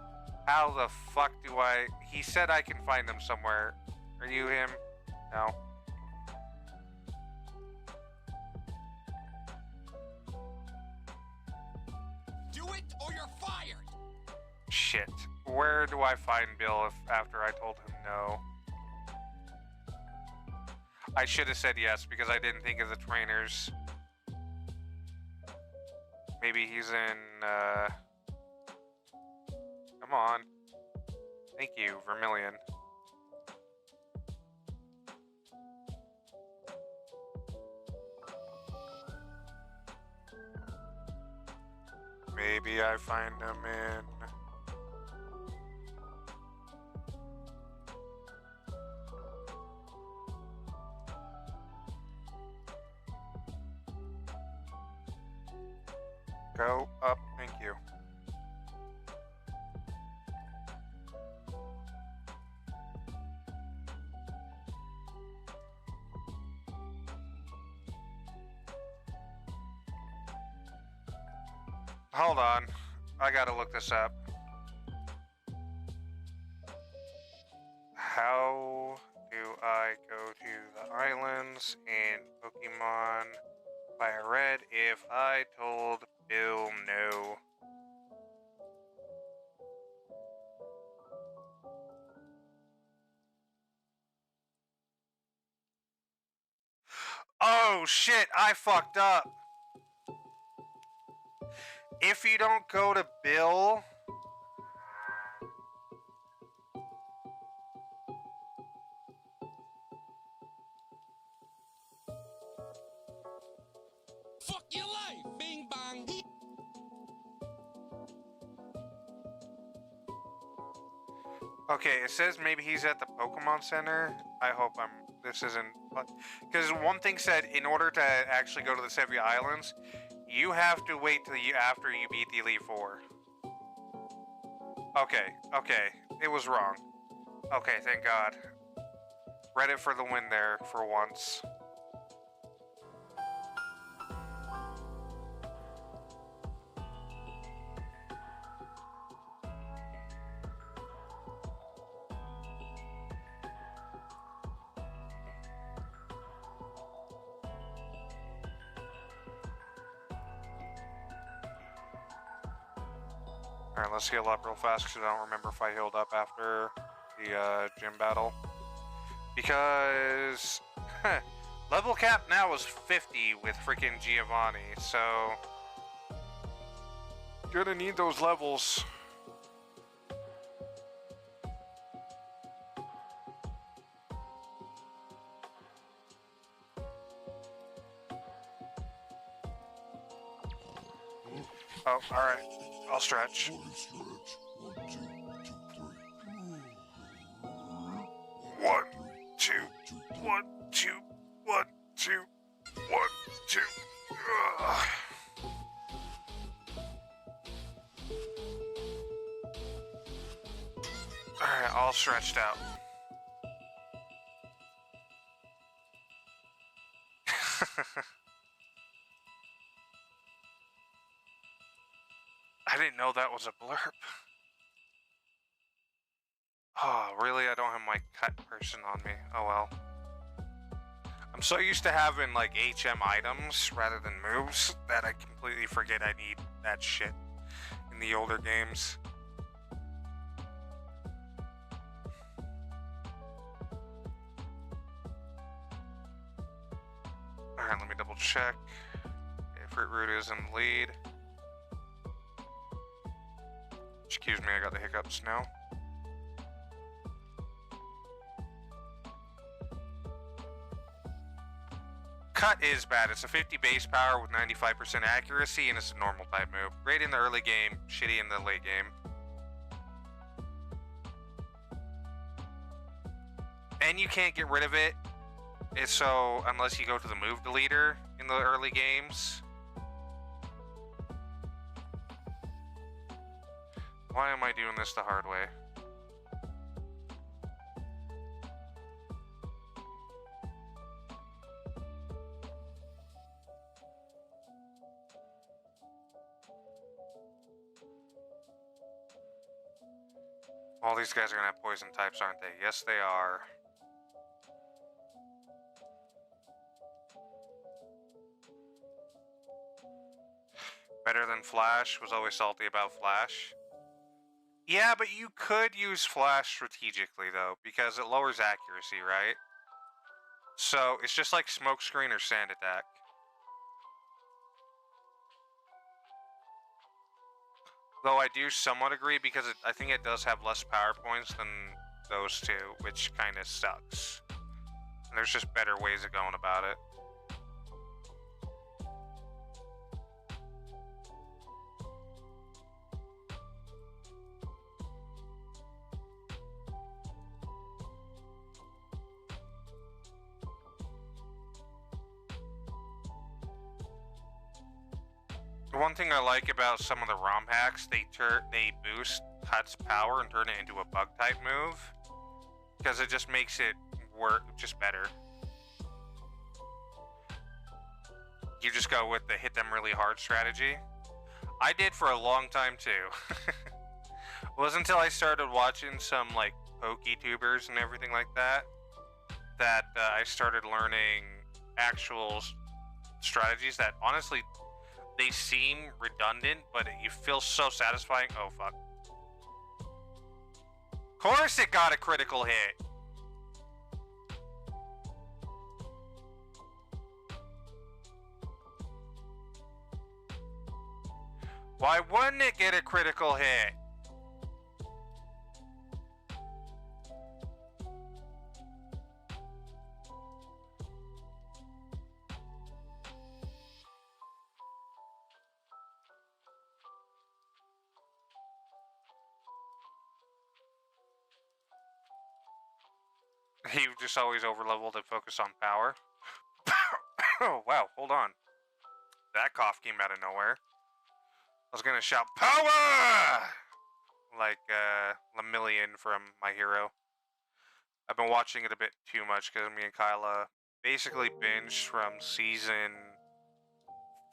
How the fuck do I... He said I can find them somewhere. Are you him? No. Do it or you're fired! Shit. Where do I find Bill after I told him no? I should have said yes because I didn't think of the trainers. Maybe he's in, Come on. Thank you, Vermilion. Maybe I find him in... Go up, thank you. Hold on, I gotta look this up. How do I go to the islands in Pokemon FireRed if I told Bill no? Oh shit, I fucked up. If you don't go to Bill... Fuck your life, bing bong. Okay, it says maybe he's at the Pokemon Center. I hope this isn't... Because one thing said, in order to actually go to the Sevia Islands, you have to wait till after you beat the Elite Four. Okay, it was wrong. Okay, thank God. Reddit for the win there, for once. Alright, let's heal up real fast because I don't remember if I healed up after the gym battle. Because level cap now is 50 with freaking Giovanni, so gonna need those levels. Oh, alright. I'll stretch. One, two, one, two, one, two, one, two. Ugh. Alright, all stretched out. I didn't know that was a blurb. Oh, really? I don't have my cut person on me. Oh well. I'm so used to having like HM items rather than moves that I completely forget I need that shit in the older games. Alright, let me double check. Okay, Fruit Root is in the lead. Excuse me, I got the hiccups now. Cut is bad. It's a 50 base power with 95% accuracy, and it's a normal type move. Great in the early game, shitty in the late game. And you can't get rid of it. So unless you go to the move deleter in the early games. Why am I doing this the hard way? All these guys are gonna have poison types, aren't they? Yes, they are. Better than Flash. Was always salty about Flash. Yeah, but you could use Flash strategically, though, because it lowers accuracy, right? So, it's just like Smokescreen or Sand Attack. Though I do somewhat agree, because I think it does have less power points than those two, which kind of sucks. And there's just better ways of going about it. The one thing I like about some of the ROM hacks, they boost Hut's power and turn it into a bug type move, because it just makes it work just better. You just go with the hit them really hard strategy. I did for a long time too. It wasn't until I started watching some like PokeTubers and everything like that that I started learning actual strategies that honestly they seem redundant, but you feel so satisfying. Oh fuck. Of course it got a critical hit. Why wouldn't it get a critical hit? He just always overleveled and focused on power. Oh, wow, hold on. That cough came out of nowhere. I was gonna shout, power! Like, Lemillion from My Hero. I've been watching it a bit too much because me and Kyla basically binged from season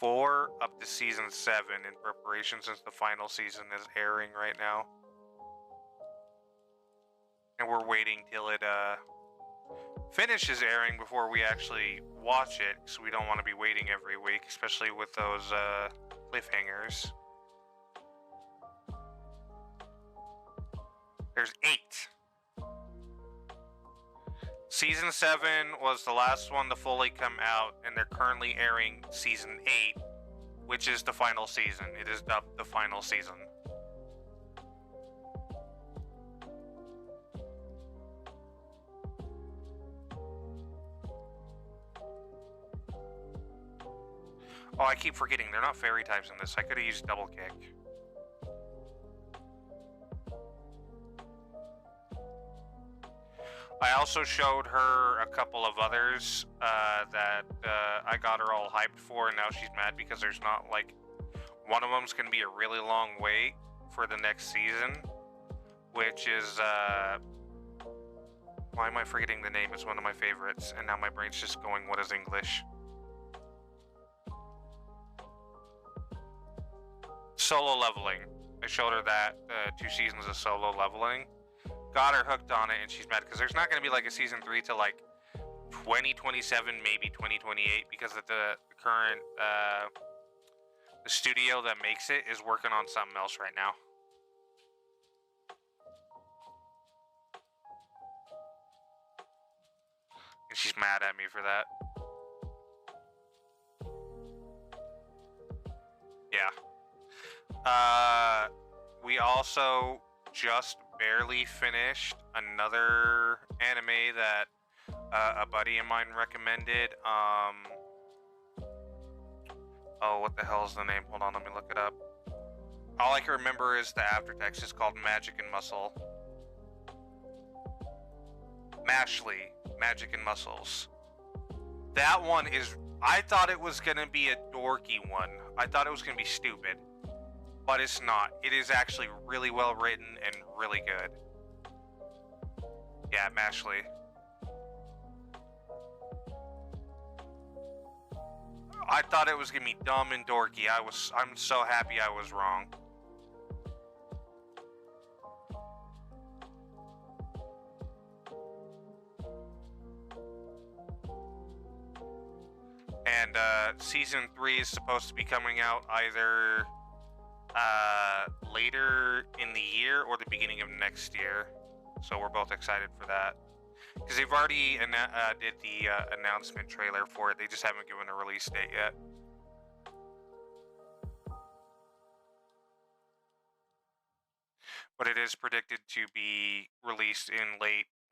4 up to season 7 in preparation since the final season is airing right now. And we're waiting till it, finishes airing before we actually watch it, because we don't want to be waiting every week, especially with those cliffhangers. There's 8. Season 7 was the last one to fully come out, and they're currently airing season 8, which is the final season. It is dubbed the final season. Oh, I keep forgetting, they're not fairy types in this. I could have used double kick. I also showed her a couple of others that I got her all hyped for, and now she's mad because there's not, like, one of them's going to be a really long wait for the next season, which is, why am I forgetting the name? It's one of my favorites, and now my brain's just going, what is English? Solo leveling. I showed her that 2 seasons of solo leveling. Got her hooked on it, and she's mad because there's not going to be like a season 3 till like 2027, maybe 2028, because of the current the studio that makes it is working on something else right now. And she's mad at me for that. Yeah. We also just barely finished another anime that a buddy of mine recommended. Oh, what the hell is the name? Hold on, let me look it up. All I can remember is the aftertext. It's called Magic and Muscle. Mashley, Magic and Muscles. That one is... I thought it was going to be a dorky one. I thought it was going to be stupid. But it's not. It is actually really well written and really good. Yeah, Mashley. I thought it was going to be dumb and dorky. I'm so happy I was wrong. And season 3 is supposed to be coming out either later in the year or the beginning of next year. So we're both excited for that. Because they've already did the announcement trailer for it. They just haven't given a release date yet. But it is predicted to be released in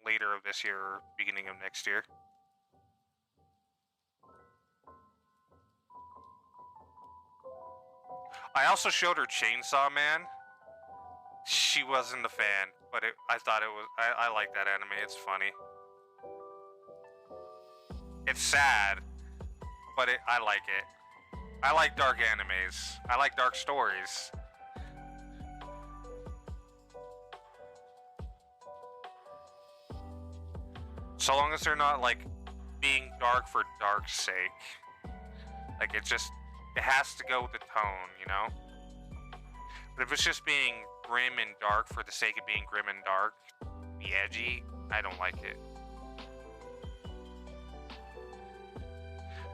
later of this year or beginning of next year. I also showed her Chainsaw Man. She wasn't a fan, but I thought it was... I like that anime. It's funny. It's sad, but I like it. I like dark animes. I like dark stories. So long as they're not, like, being dark for dark's sake. Like, it has to go with the tone, you know? But if it's just being grim and dark for the sake of being grim and dark, be edgy, I don't like it.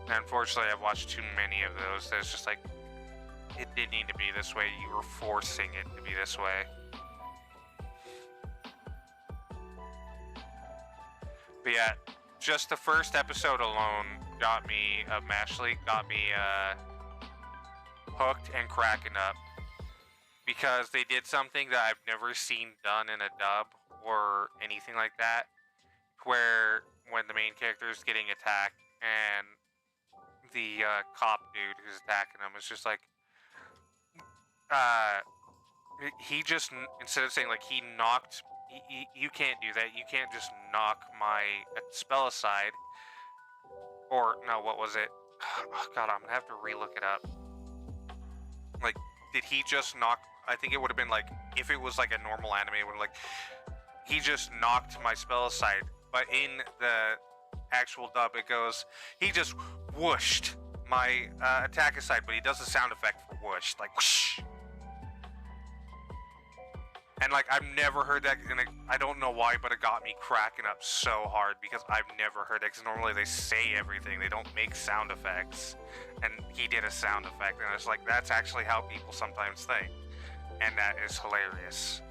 And unfortunately, I've watched too many of those that it's just like, it didn't need to be this way, you were forcing it to be this way. But yeah, just the first episode alone got me, of Mashley, got me hooked and cracking up. Because they did something that I've never seen done in a dub or anything like that. Where when the main character is getting attacked and the cop dude who's attacking him is just like, he just, instead of saying like he knocked, you can't do that, you can't just knock my spell aside, or no, what was it? Oh god, I'm gonna have to relook it up. Like, did he just knock, I think it would have been like, if it was like a normal anime, it would have like, he just knocked my spell aside, but in the actual dub it goes, he just whooshed my attack aside, but he does the sound effect for whoosh, like whoosh. And like, I've never heard that, and I don't know why, but it got me cracking up so hard because I've never heard that, because normally they say everything, they don't make sound effects, and he did a sound effect, and it's like, that's actually how people sometimes think, and that is hilarious.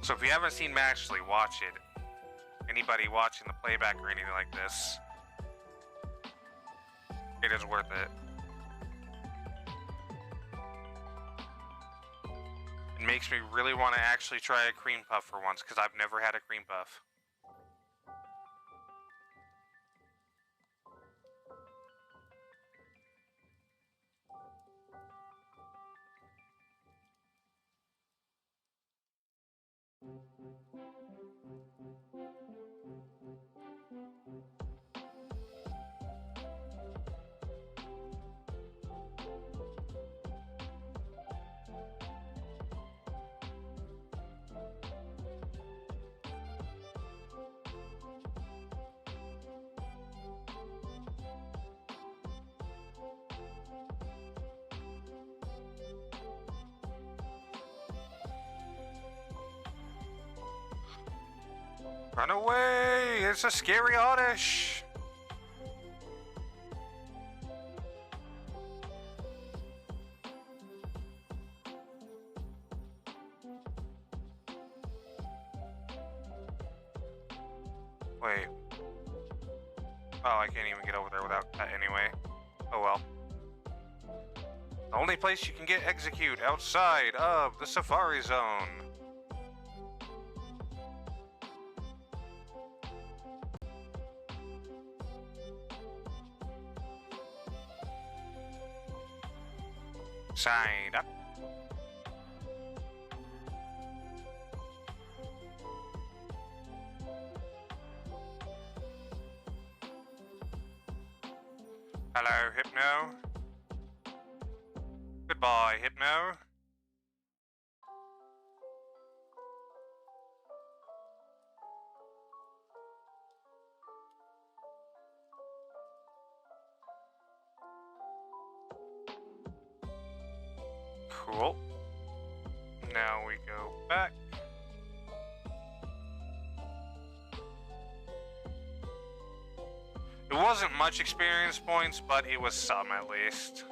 So if you haven't seen Mashley, watch it. Anybody watching the playback or anything like this, it is worth it. It makes me really want to actually try a cream puff for once, because I've never had a cream puff. Run away! It's a scary oddish! Wait. Oh, I can't even get over there without that anyway. Oh well. The only place you can get execute outside of the Safari Zone. Side up. Hello, Hypno. Goodbye, Hypno. Cool. Now we go back. It wasn't much experience points, but it was some at least.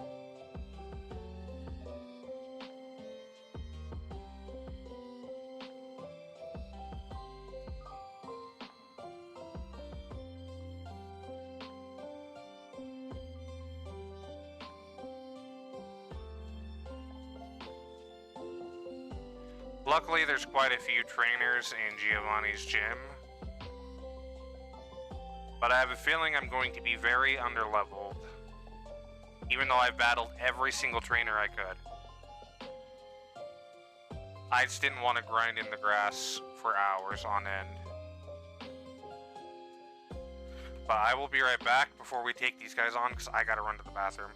Luckily, there's quite a few trainers in Giovanni's gym, but I have a feeling I'm going to be very underleveled, even though I've battled every single trainer I could. I just didn't want to grind in the grass for hours on end. But I will be right back before we take these guys on, because I gotta run to the bathroom.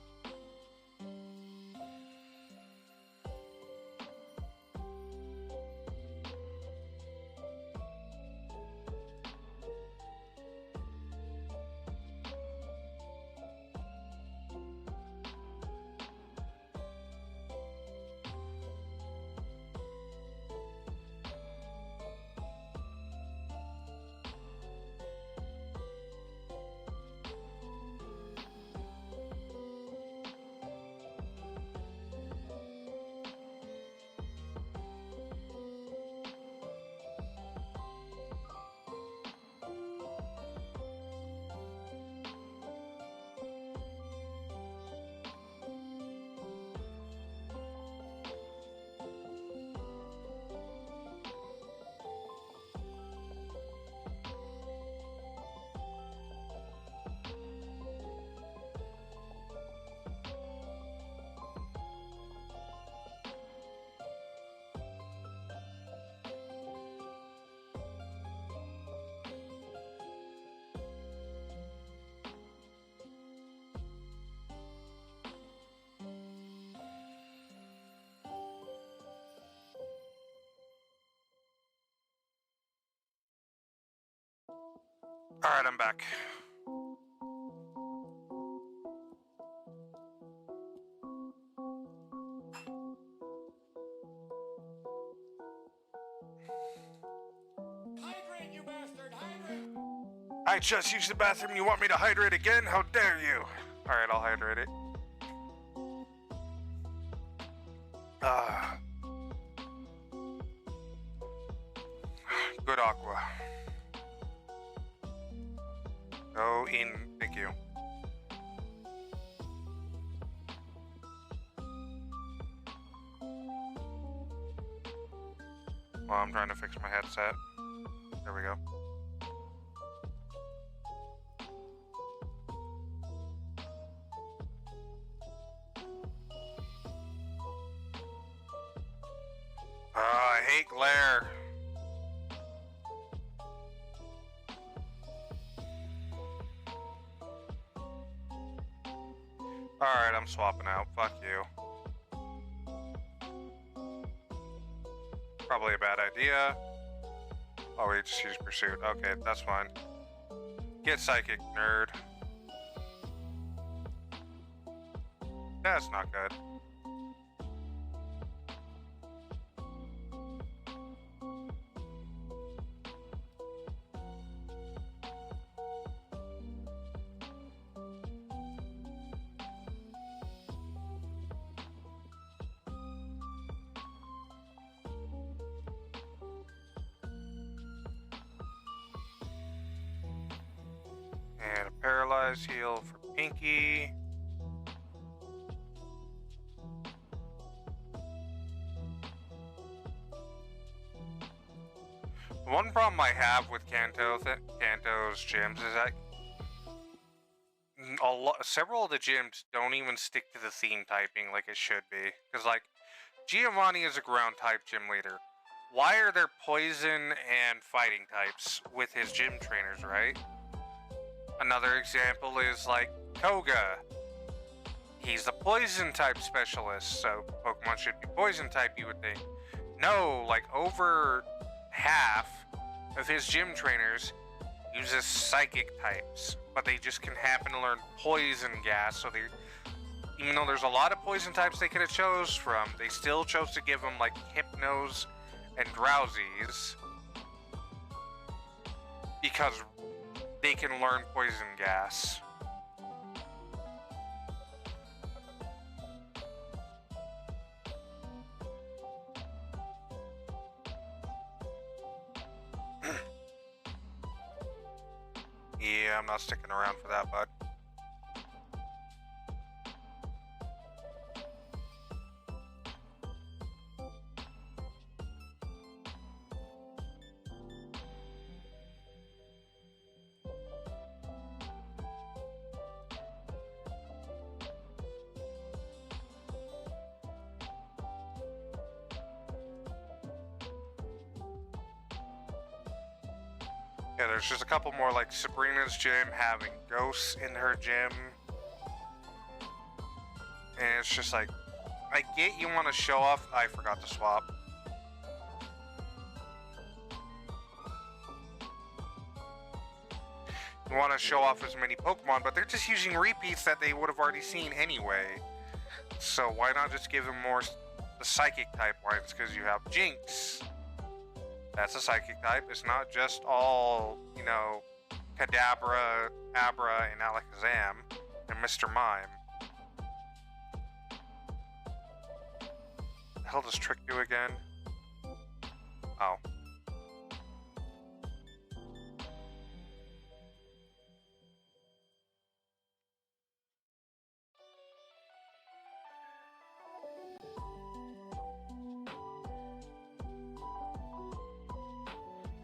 Alright, I'm back. Hydrate, you bastard! Hydrate! I just used the bathroom. You want me to hydrate again? How dare you? Alright, I'll hydrate it. Good aqua. Go in. Thank you. Well, I'm trying to fix my headset. There we go. I hate glare. Alright, I'm swapping out. Fuck you. Probably a bad idea. Oh, we just use Pursuit. Okay, that's fine. Get Psychic, nerd. That's not good. And a Paralyzed heal for Pinky. One problem I have with Kanto's gyms is that several of the gyms don't even stick to the theme typing like it should be. Because, like, Giovanni is a ground type gym leader. Why are there poison and fighting types with his gym trainers, right? Another example is, like, Koga. he's the poison type specialist, so Pokemon should be poison type, you would think. No, like over half of his gym trainers uses psychic types, but they just can happen to learn poison gas, so they, even though there's a lot of poison types they could have chose from, they still chose to give them like Hypnos and Drowsies because they can learn poison gas. Yeah, I'm not sticking around for that, bud. Yeah, there's just a couple more, like Sabrina's gym having ghosts in her gym. And it's just like, I get you want to show off. I forgot to swap. You want to show off as many Pokemon, but they're just using repeats that they would have already seen anyway. So why not just give them more the psychic type ones? Because you have Jinx. That's a psychic type. It's not just all, you know, Kadabra, Abra, and Alakazam, and Mr. Mime. The hell does Trick do again? Oh.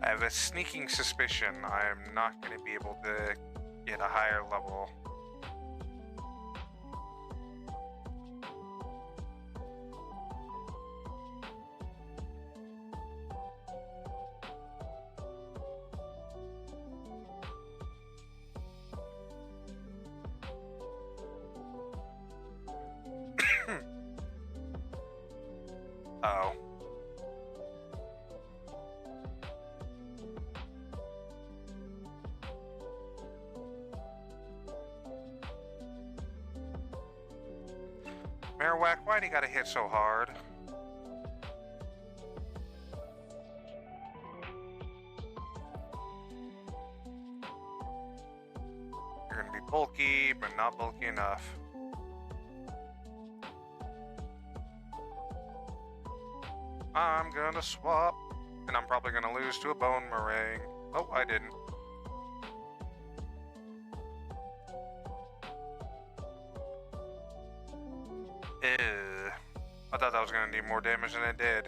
I have a sneaking suspicion I am not going to be able to get a higher level. Oh. Marowak, why do you gotta hit so hard? You're gonna be bulky, but not bulky enough. I'm gonna swap, and I'm probably gonna lose to a bone meringue. Oh, I didn't. Ew. I thought that was gonna do more damage than it did.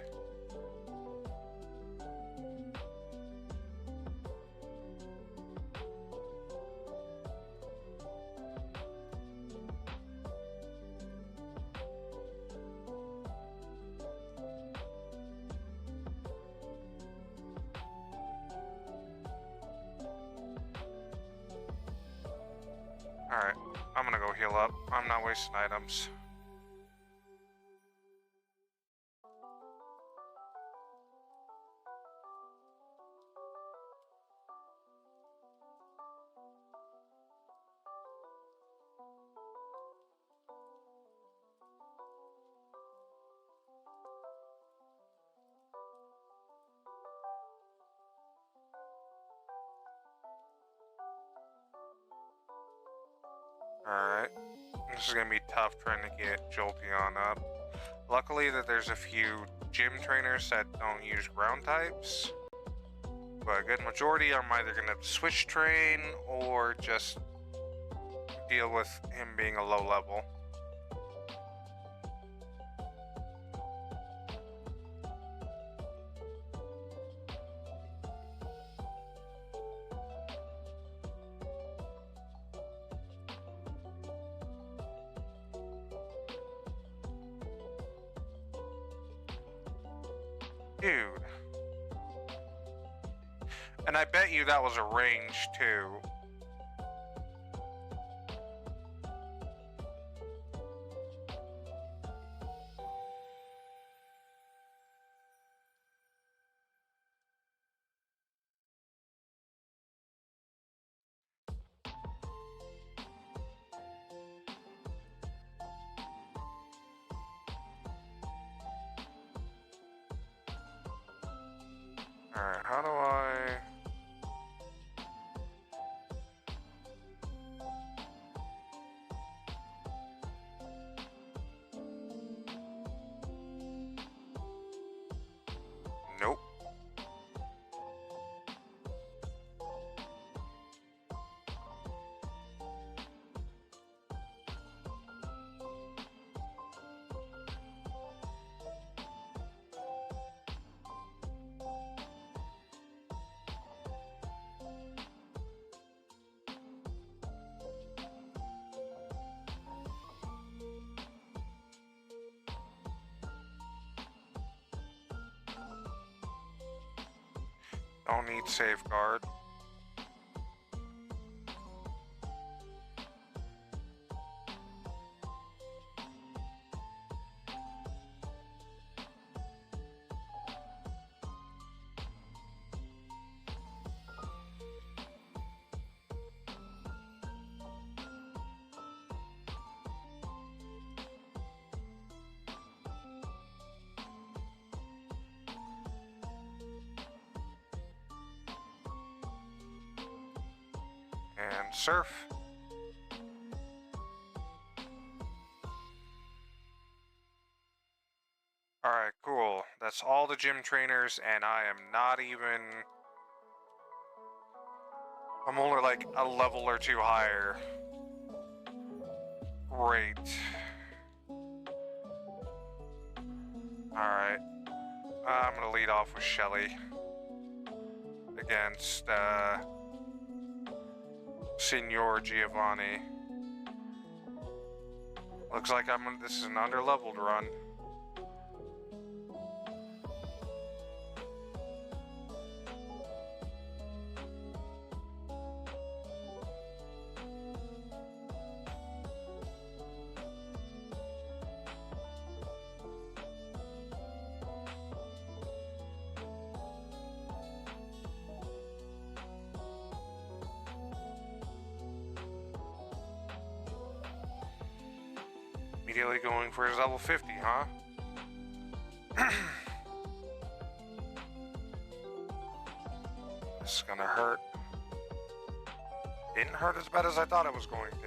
Alright, I'm gonna go heal up. I'm not wasting items. Alright. This is gonna be tough trying to get Jolteon up. Luckily that there's a few gym trainers that don't use ground types. But a good majority I'm either gonna switch train or just deal with him being a low level. Dude. And I bet you that was a range too. Don't need safeguard. And surf. Alright, cool. That's all the gym trainers, and I am not even... I'm only like a level or two higher. Great. Alright. I'm gonna lead off with Shelly. Against, Signor Giovanni. Looks like this is an under-leveled run. Immediately going for his level 50, huh? This is gonna hurt. Didn't hurt as bad as I thought it was going to.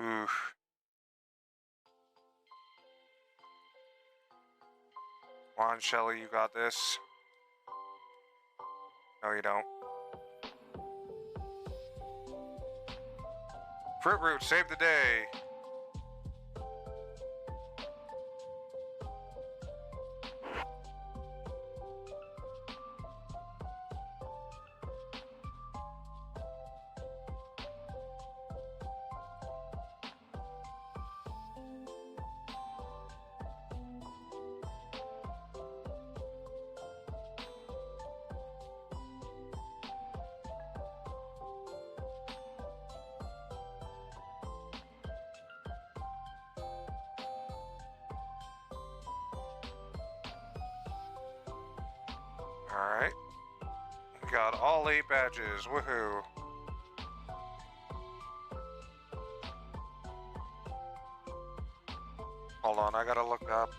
Oof. Come on, Shelly, you got this. No, you don't. Fruit Root, save the day. Alright. Got all 8 badges. Woohoo. Hold on, I gotta look up.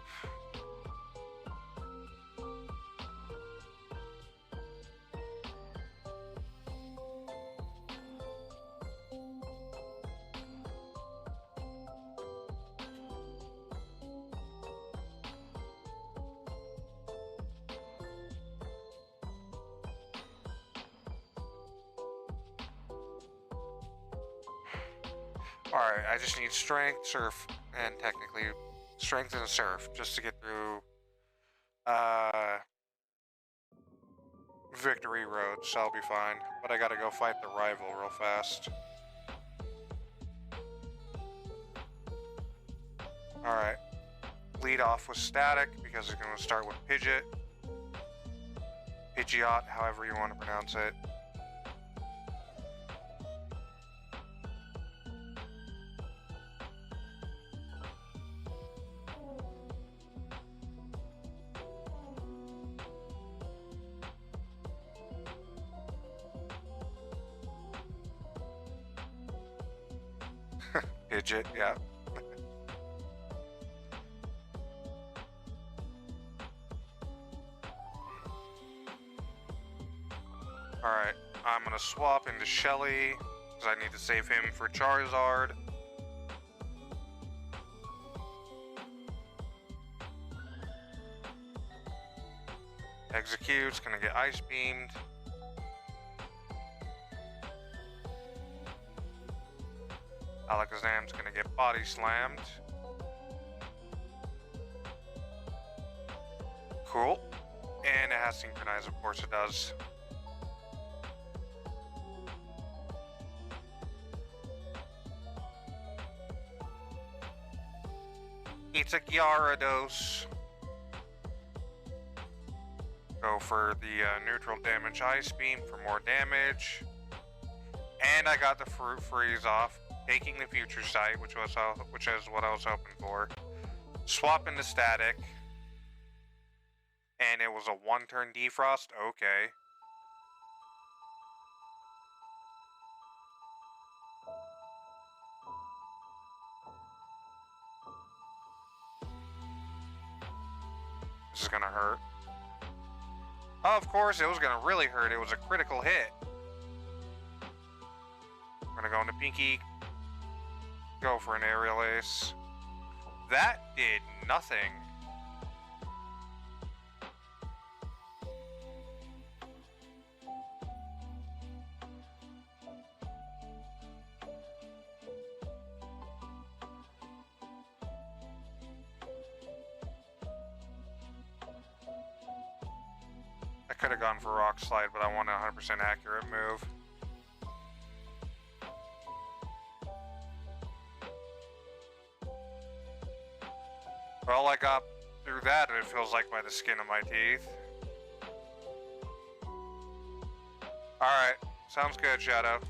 Alright, I just need strength, surf, and technically strength and surf just to get through Victory Road, so I'll be fine. But I gotta go fight the rival real fast. Alright. Lead off with Static because it's gonna start with Pidgeot. Pidgeot, however you want to pronounce it. Pidgeot, yeah. Alright, I'm gonna swap into Shelly, because I need to save him for Charizard. Execute's gonna get Ice Beamed. Alakazam's gonna get body slammed. Cool. And it has synchronize, of course it does. It's a Gyarados. Go for the neutral damage Ice Beam for more damage. And I got the Fruit Freeze off, taking the Future Sight, which is what I was hoping for. Swap into Static. And it was a one-turn defrost? Okay. This is gonna hurt. Oh, of course, it was gonna really hurt. It was a critical hit. I'm gonna go into Pinky. Go for an Aerial Ace. That did nothing. I could have gone for Rock Slide, but I want a 100% accurate move. Well, I got through that, and it feels like by the skin of my teeth. Alright, sounds good, Shadow.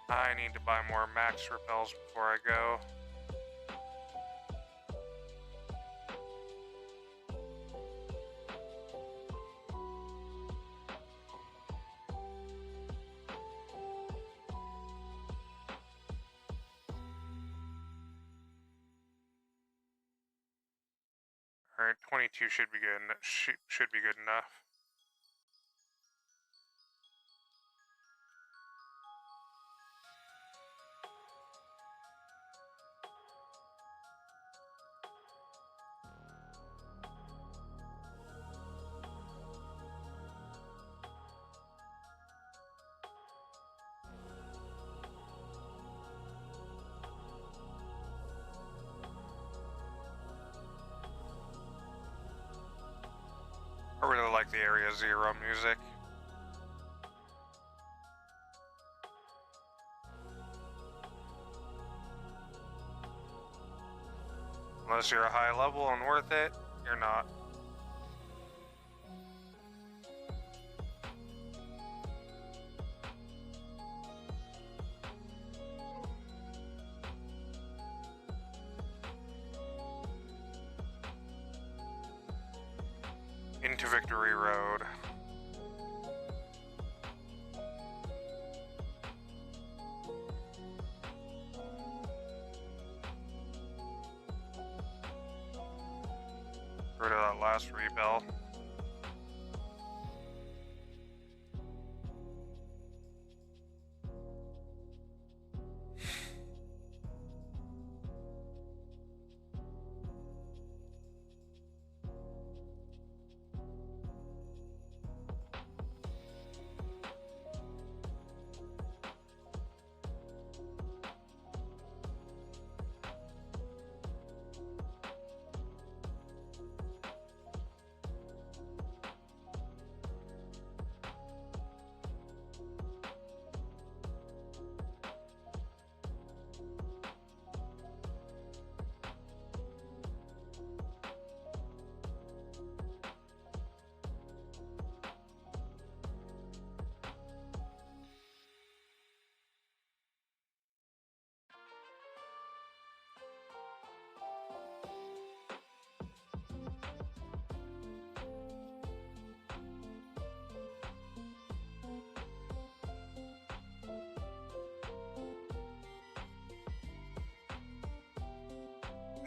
I need to buy more max repels before I go. Alright, 22 should be good. Should be good enough. I really like the Area Zero music. Unless you're a high level and worth it, you're not. Into Victory Road. Rid of that last repel.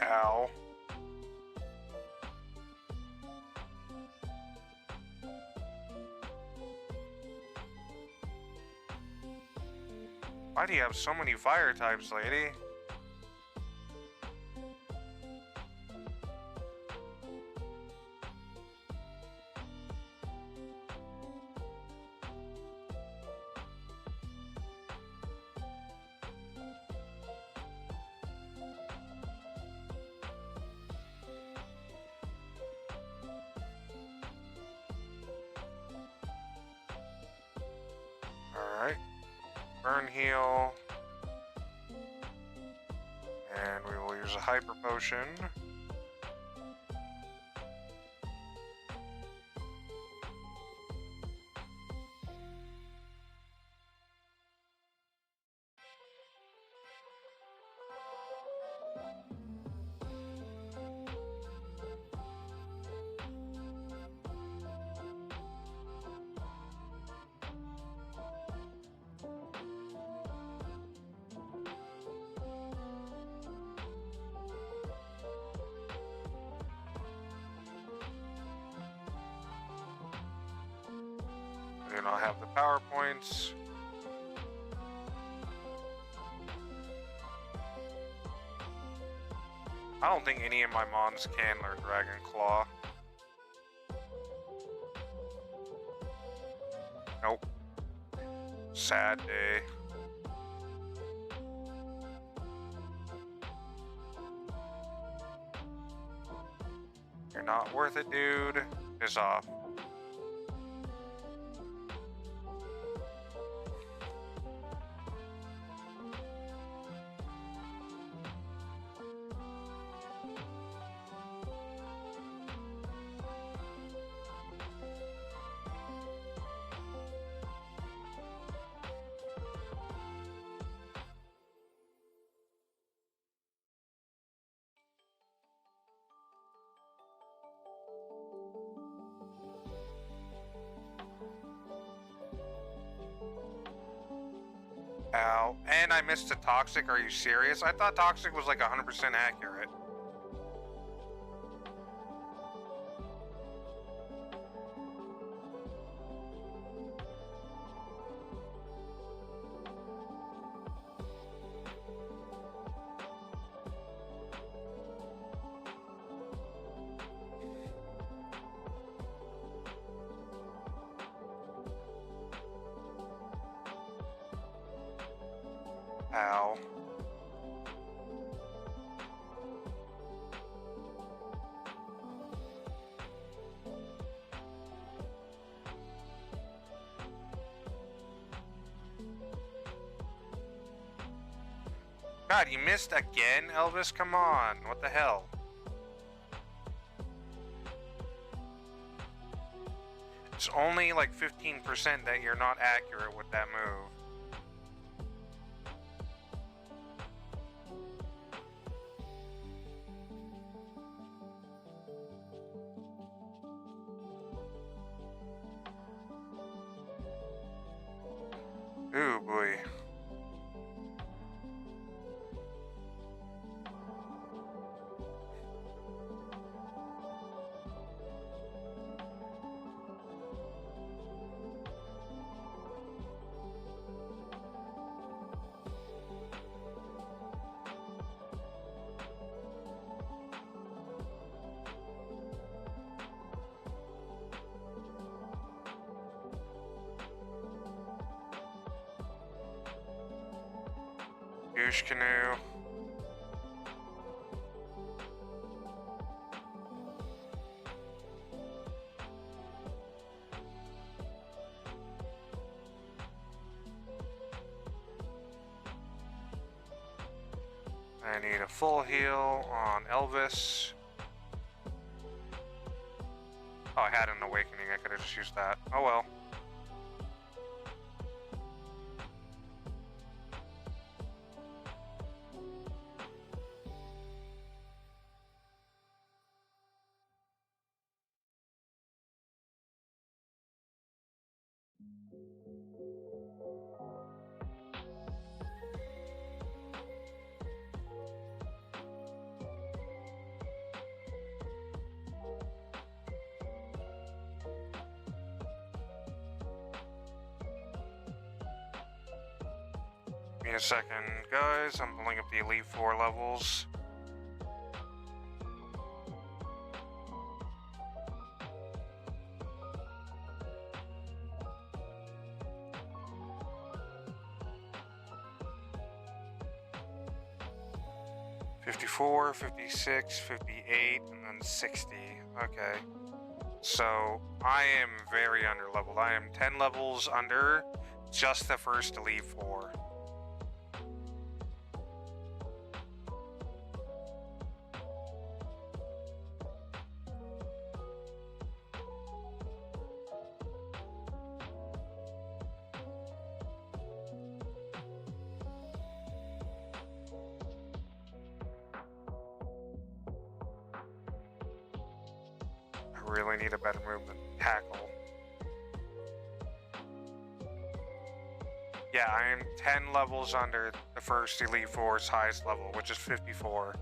Ow. Why do you have so many fire types, lady? Alright. Burn heal. And we will use a hyper potion. Then I'll have the power points. I don't think any of my mons can learn Dragon Claw. Nope. Sad day. You're not worth it, dude. Piss off. Ow. And I missed a Toxic. Are you serious? I thought Toxic was like 100% accurate. Ow. God, you missed again, Elvis? Come on. What the hell? It's only like 15% that you're not accurate with that move. Ooh, boy. Douche canoe. I need a full heal on Elvis. Oh, I had an awakening. I could have just used that. Oh well. me a second, guys. I'm pulling up the Elite 4 levels. $54, $56, $58, and then $60. Okay. So I am very under leveled. I am 10 levels under just the first Elite 4. I really need a better move than tackle. Yeah, I am 10 levels under the first Elite 4's highest level, which is 54.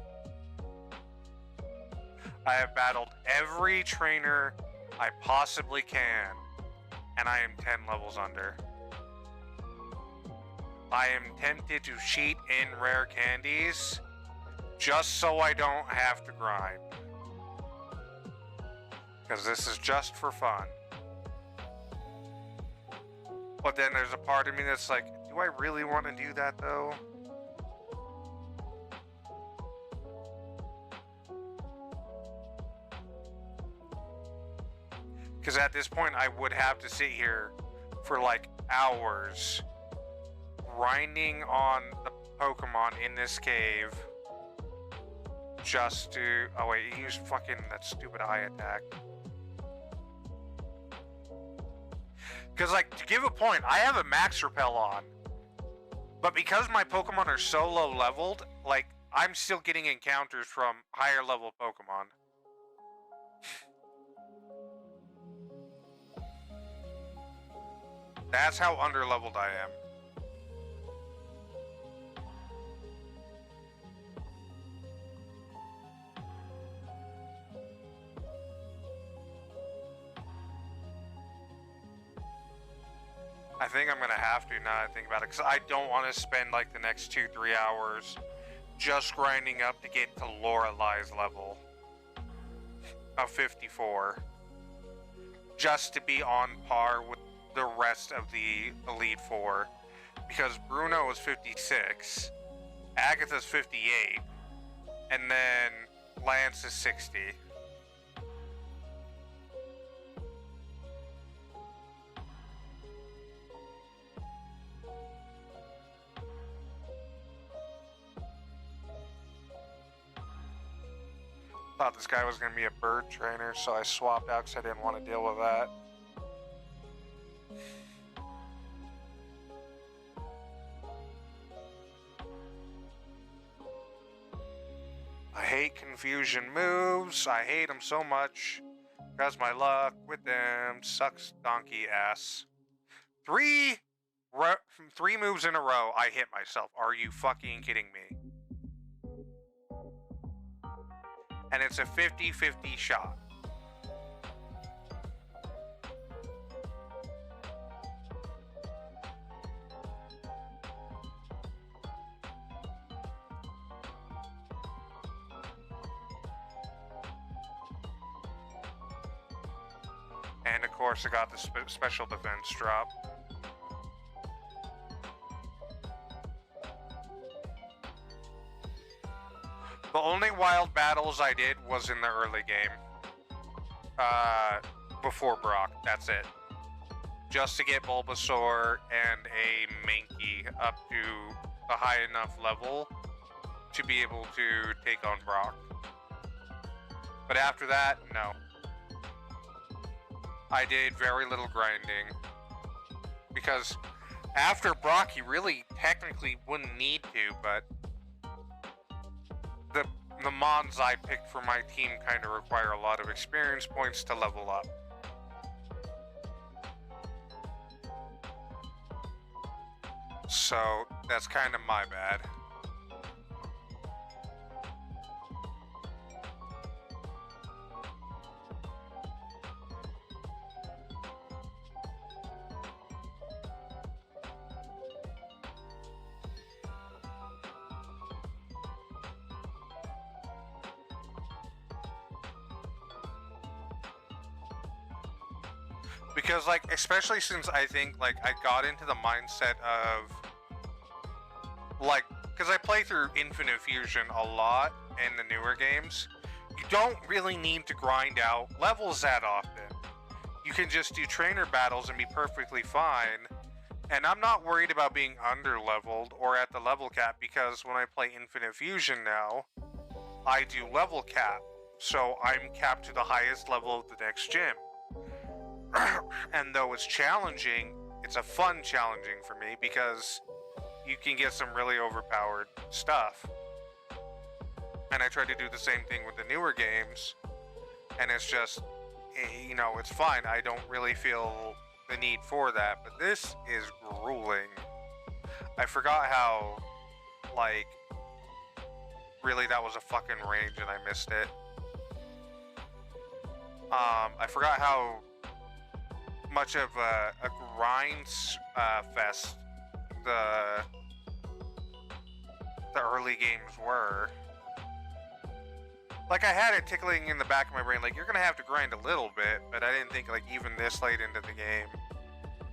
I have battled every trainer I possibly can, and I am 10 levels under. I am tempted to cheat in rare candies just so I don't have to grind. Because this is just for fun. But then there's a part of me that's like, do I really want to do that though? Because at this point I would have to sit here for like hours grinding on the Pokemon in this cave just to... Oh wait, he used fucking that stupid eye attack. Because, like, to give a point, I have a max repel on. But because my Pokemon are so low leveled, like, I'm still getting encounters from higher level Pokemon. That's how under leveled I am. I think I'm gonna have to now that I think about it, because I don't want to spend like the next 2-3 hours just grinding up to get to Lorelei's level of 54, just to be on par with the rest of the Elite 4, because Bruno is 56, Agatha's 58, and then Lance is 60. Thought this guy was going to be a bird trainer, so I swapped out because I didn't want to deal with that. I hate confusion moves. I hate them so much because my luck with them sucks donkey ass. Three moves in a row, I hit myself. Are you fucking kidding me? And it's a 50-50 shot. And of course I got the special defense drop. The only wild battles I did was in the early game. Before Brock, that's it. Just to get Bulbasaur and a Mankey up to a high enough level to be able to take on Brock. But after that, no. I did very little grinding. Because after Brock, he really technically wouldn't need to, but the mons I picked for my team kind of require a lot of experience points to level up. So that's kind of my bad. Because, like, especially since I think, like, I got into the mindset of, like, because I play through Infinite Fusion a lot in the newer games, you don't really need to grind out levels that often. You can just do trainer battles and be perfectly fine. And I'm not worried about being under-leveled or at the level cap, because when I play Infinite Fusion now, I do level cap. So I'm capped to the highest level of the next gym. And though it's challenging, it's a fun challenging for me because you can get some really overpowered stuff. And I try to do the same thing with the newer games, and it's just, you know, it's fine. I don't really feel the need for that, but this is grueling. I forgot how, like, really that was a fucking range and I missed it. I forgot how much of a grind fest the early games were. Like, I had it tickling in the back of my brain, like, you're gonna have to grind a little bit, but I didn't think, like, even this late into the game,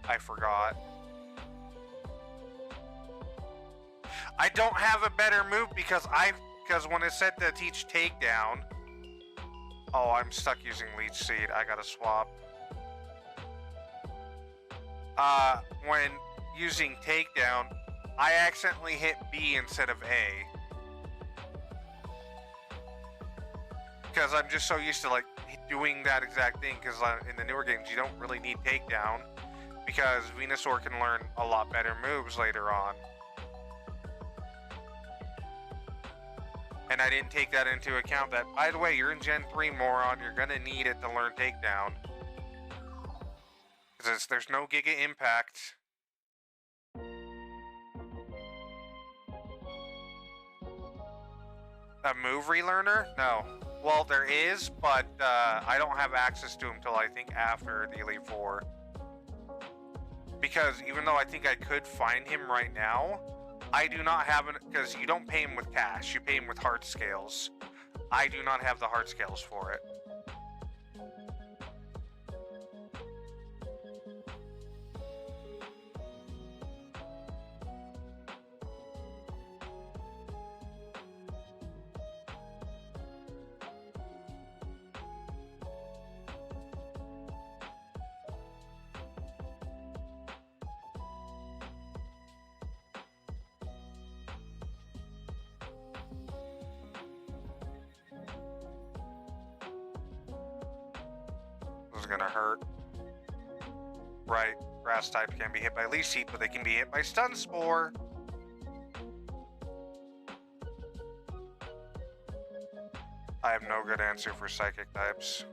I forgot. I don't have a better move because when it said to teach takedown, oh, I'm stuck using Leech Seed, I gotta swap. When using takedown, I accidentally hit B instead of A. Because I'm just so used to, like, doing that exact thing, because in the newer games you don't really need takedown, because Venusaur can learn a lot better moves later on. And I didn't take that into account that, by the way, you're in Gen 3, moron, you're gonna need it to learn takedown. Because there's no Giga Impact. A move relearner? No. Well, there is, but I don't have access to him till I think after the Elite Four. Because even though I think I could find him right now, I do not have it, because you don't pay him with cash, you pay him with heart scales. I do not have the heart scales for it. This is gonna hurt. Right, grass types can be hit by Leech Seed, but they can be hit by Stun Spore. I have no good answer for psychic types.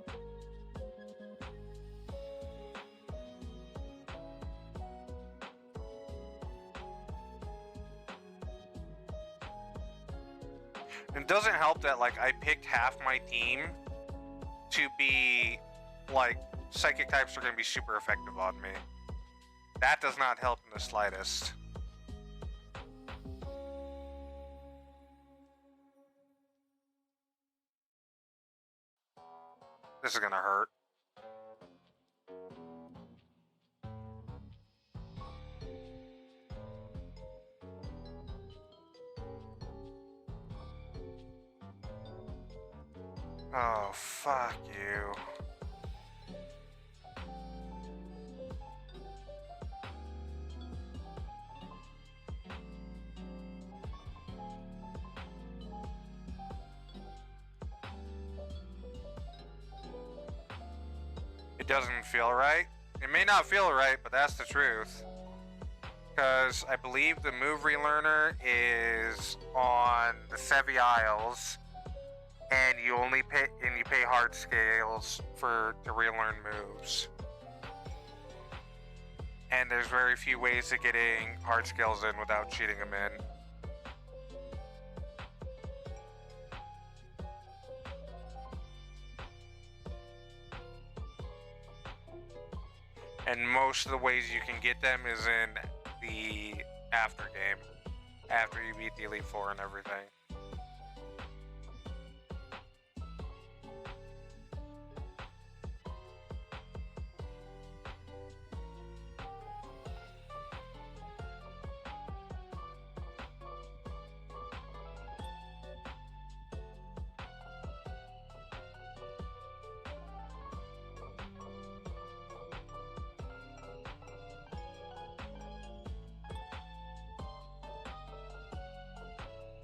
It doesn't help that, like, I picked half my team to be, like, psychic types are going to be super effective on me. That does not help in the slightest. This is going to hurt. Oh, fuck you. It doesn't feel right. It may not feel right, but that's the truth. Because I believe the move relearner is on the Sevi Isles, and you only pay hard scales to relearn moves. And there's very few ways of getting hard scales in without cheating them in. And most of the ways you can get them is in the after game, after you beat the Elite Four and everything.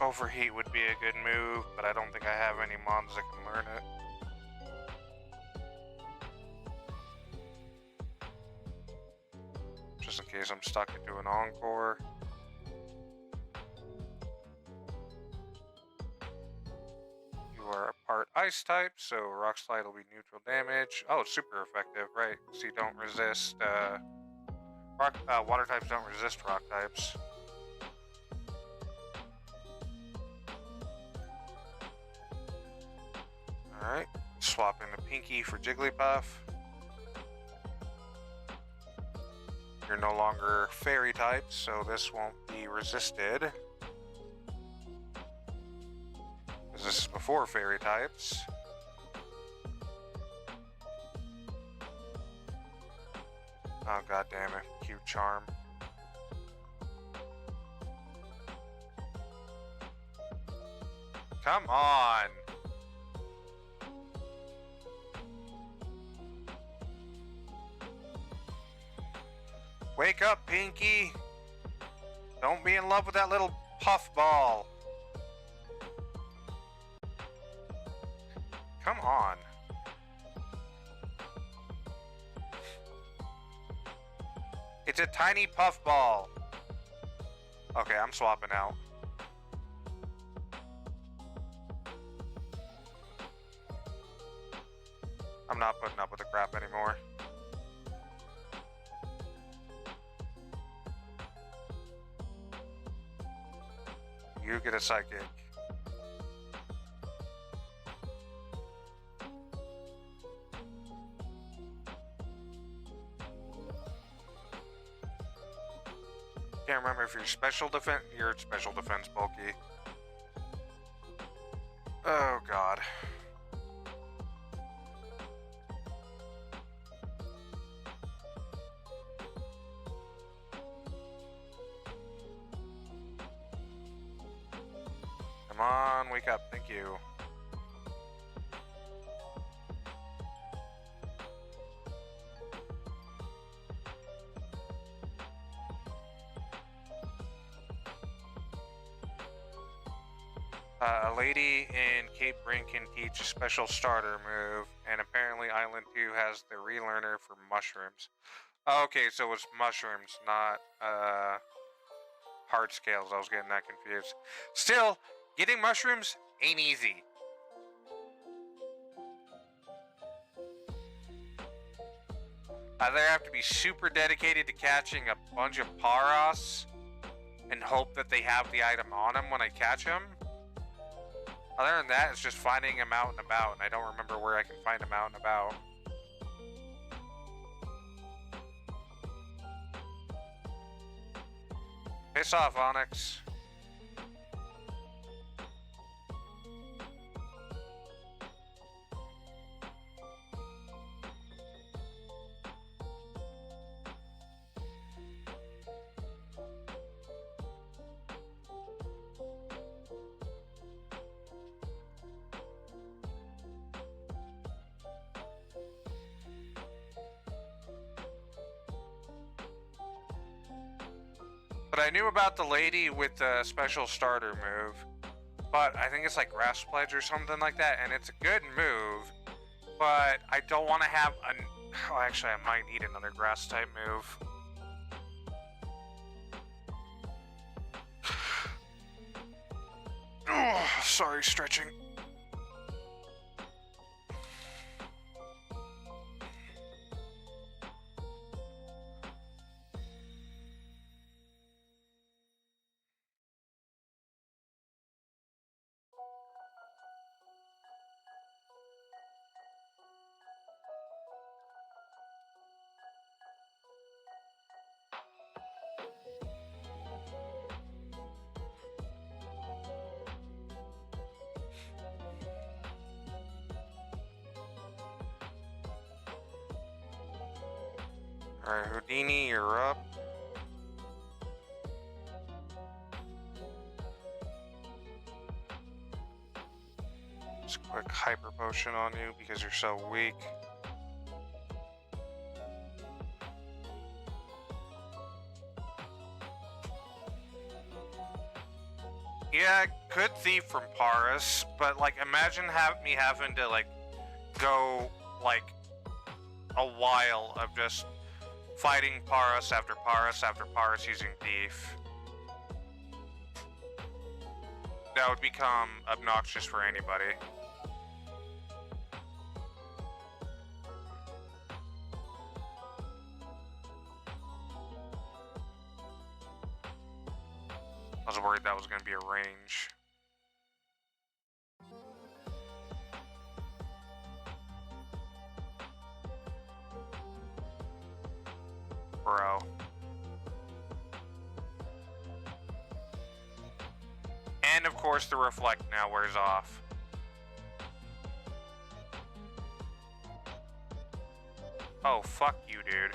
Overheat would be a good move, but I don't think I have any mons that can learn it. Just in case I'm stuck into an encore. You are a part ice type, so rock slide will be neutral damage. Oh, it's super effective, right? So you don't resist, water types don't resist rock types. Alright, swap in the Pinky for Jigglypuff. You're no longer fairy type, so this won't be resisted. Because this is before fairy types. Oh, god damn it. Cute charm. Come on! Wake up, Pinky! Don't be in love with that little puffball. Come on. It's a tiny puffball. Okay, I'm swapping out. I'm not putting up with the crap anymore. You get a psychic. Can't remember if you're special defense. You're special defense bulky. Oh god. Come on, wake up. Thank you. A lady in Cape Brink can teach a special starter move, and apparently Island 2 has the relearner for mushrooms. Okay, so it's mushrooms, not hard scales. I was getting that confused. Still, getting mushrooms ain't easy. Either have to be super dedicated to catching a bunch of Paras and hope that they have the item on them when I catch them. Other than that, it's just finding them out and about, and I don't remember where I can find them out and about. Piss off, Onyx. But I knew about the lady with the special starter move, but I think it's like Grass Pledge or something like that, and it's a good move, but I don't want to have an... Oh, actually, I might need another grass type move. Oh, sorry, stretching. Alright, Houdini, you're up. Just a quick hyper potion on you because you're so weak. Yeah, could thief from Paris, but like imagine me having to like go like a while of just fighting Paris after Paris after Paris using thief. That would become obnoxious for anybody. I was worried that was going to be a range. Bro. And of course the reflect now wears off. Oh, fuck you, dude.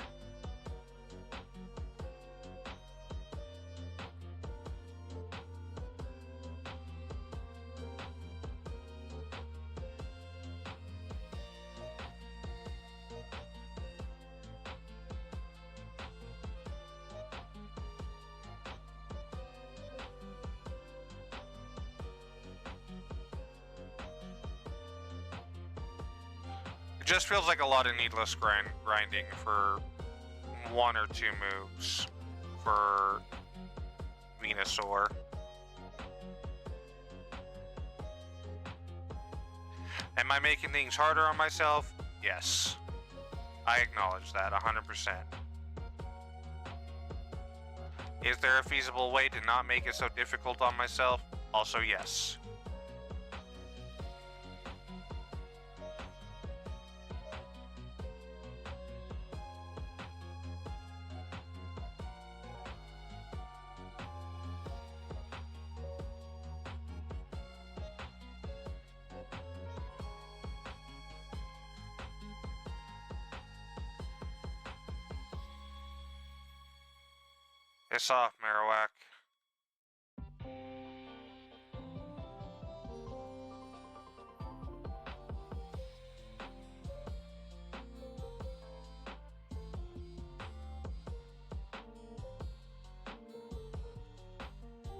It just feels like a lot of needless grinding for one or two moves for Venusaur. Am I making things harder on myself? Yes. I acknowledge that 100%. Is there a feasible way to not make it so difficult on myself? Also, yes. Piss off, Marowak.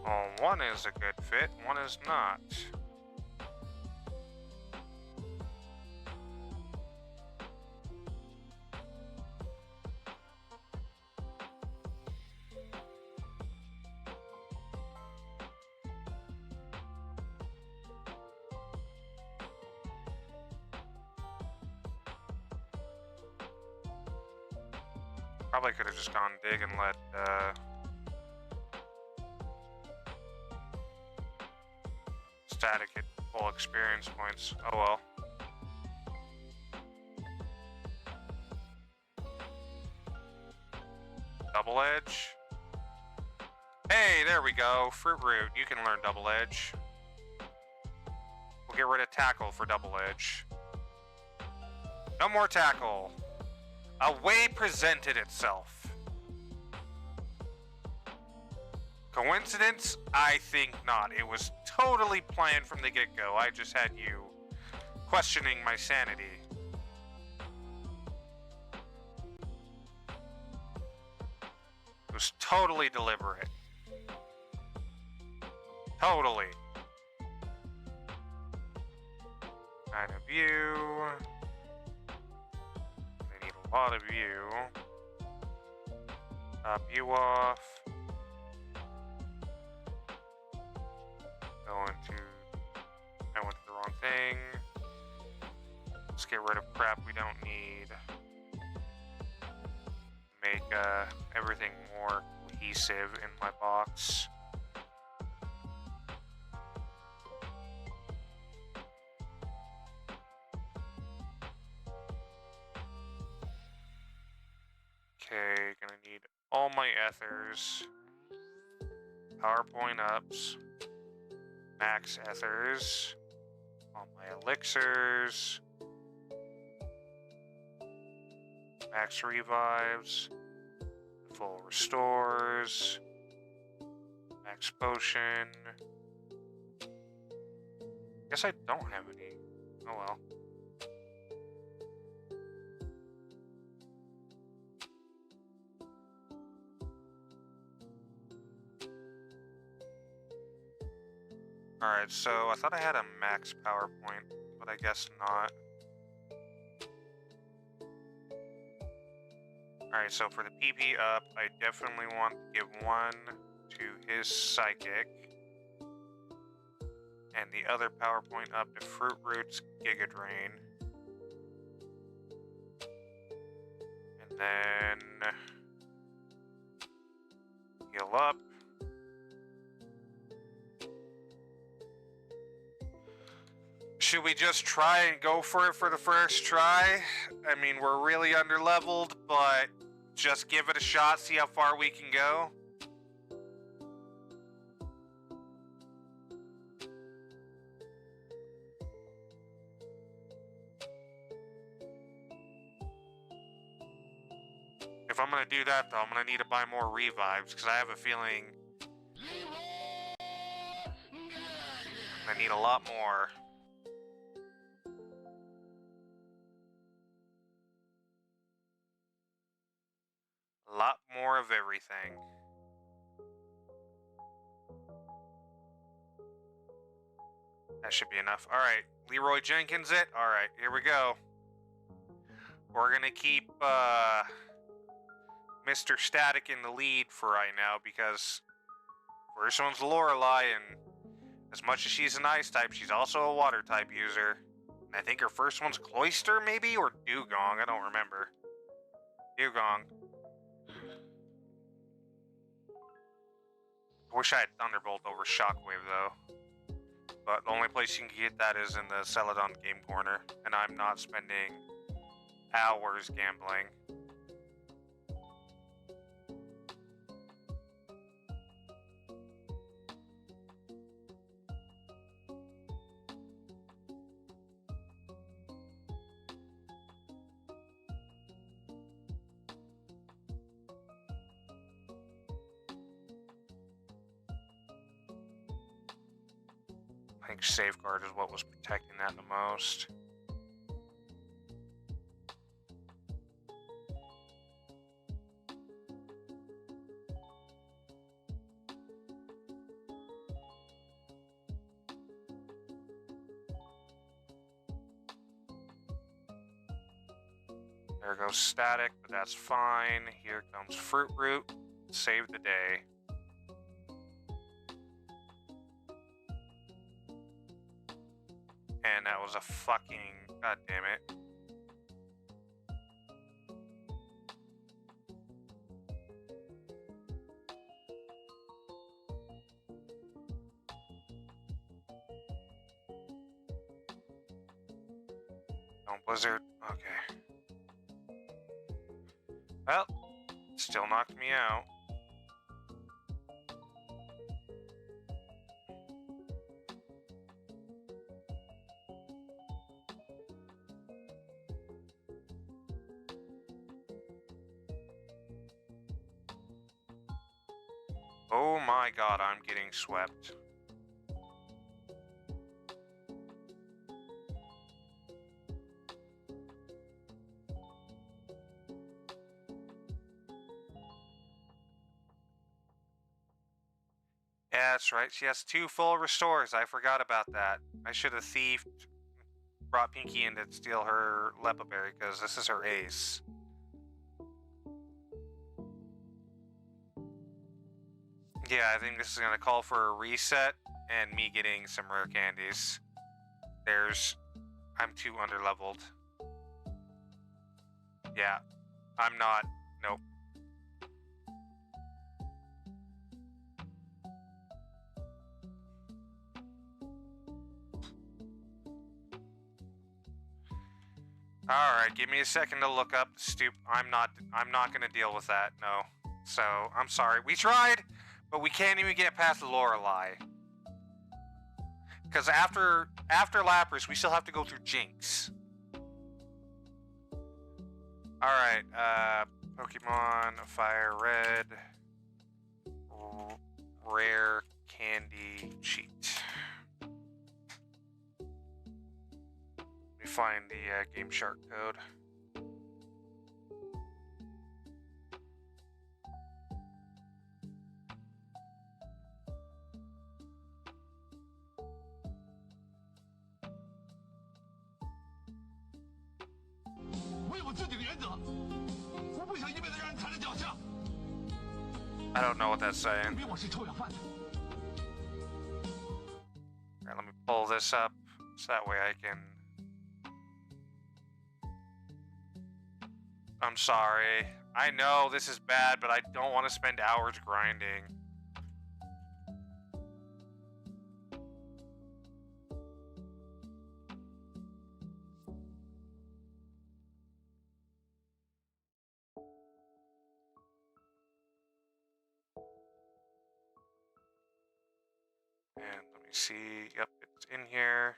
Oh, one is a good fit, one is not. Probably could have just gone dig and let Static get full experience points. Oh well. Double Edge. Hey, there we go. Fruit Root. You can learn Double Edge. We'll get rid of Tackle for Double Edge. No more Tackle. A way presented itself. Coincidence? I think not. It was totally planned from the get-go. I just had you questioning my sanity. It was totally deliberate. Totally. Kind of view. I need a lot of view. Top you off. I went to the wrong thing. Let's get rid of crap we don't need. Make everything more cohesive in my box. Okay, gonna need all my ethers. PowerPoint ups. Max ethers, all my elixirs, max revives, full restores, max potion. Guess I don't have any. Oh well. Alright, so I thought I had a max PowerPoint, but I guess not. Alright, so for the PP up, I definitely want to give one to his psychic. And the other PowerPoint up to Fruit Roots Giga Drain. And then heal up. Should we just try and go for it for the first try? I mean, we're really underleveled, but just give it a shot, see how far we can go. If I'm gonna do that, though, I'm gonna need to buy more revives, because I have a feeling I need a lot more. A lot more of everything. That should be enough. Alright, Leroy Jenkins it. Alright, here we go. We're gonna keep Mr. Static in the lead for right now, because first one's Lorelei, and as much as she's an ice type, she's also a water type user. And I think her first one's Cloyster, maybe? Or Dugong, I don't remember. Dugong. I wish I had Thunderbolt over Shockwave, though. But the only place you can get that is in the Celadon Game Corner, and I'm not spending hours gambling. I think Safeguard is what was protecting that the most. There goes Static, but that's fine. Here comes Fruit Root. Save the day. And that was a fucking... God damn it. Don't Blizzard. Okay. Well, still knocked me out. Oh my god, I'm getting swept. Yeah, that's right. She has 2 full restores. I forgot about that. I should have thiefed, brought Pinky in to steal her Lepa Berry, because this is her ace. Yeah, I think this is going to call for a reset and me getting some rare candies. I'm too underleveled. Yeah, I'm not. Nope. Alright, give me a second to look up. I'm not gonna deal with that, no. So, I'm sorry. We tried, but we can't even get past Lorelei. Because after Lapras, we still have to go through Jinx. Alright, Pokemon, FireRed, Rare Candy Cheat. Let me find the Game Shark code. 我有我自己的原则，我不想一辈子让人踩在脚下。 I don't know what that's saying. 证明我是臭氧贩子。 Alright, let me pull this up so that way I can... I'm sorry. I know this is bad, but I don't want to spend hours grinding. And let me see. Yep, it's in here.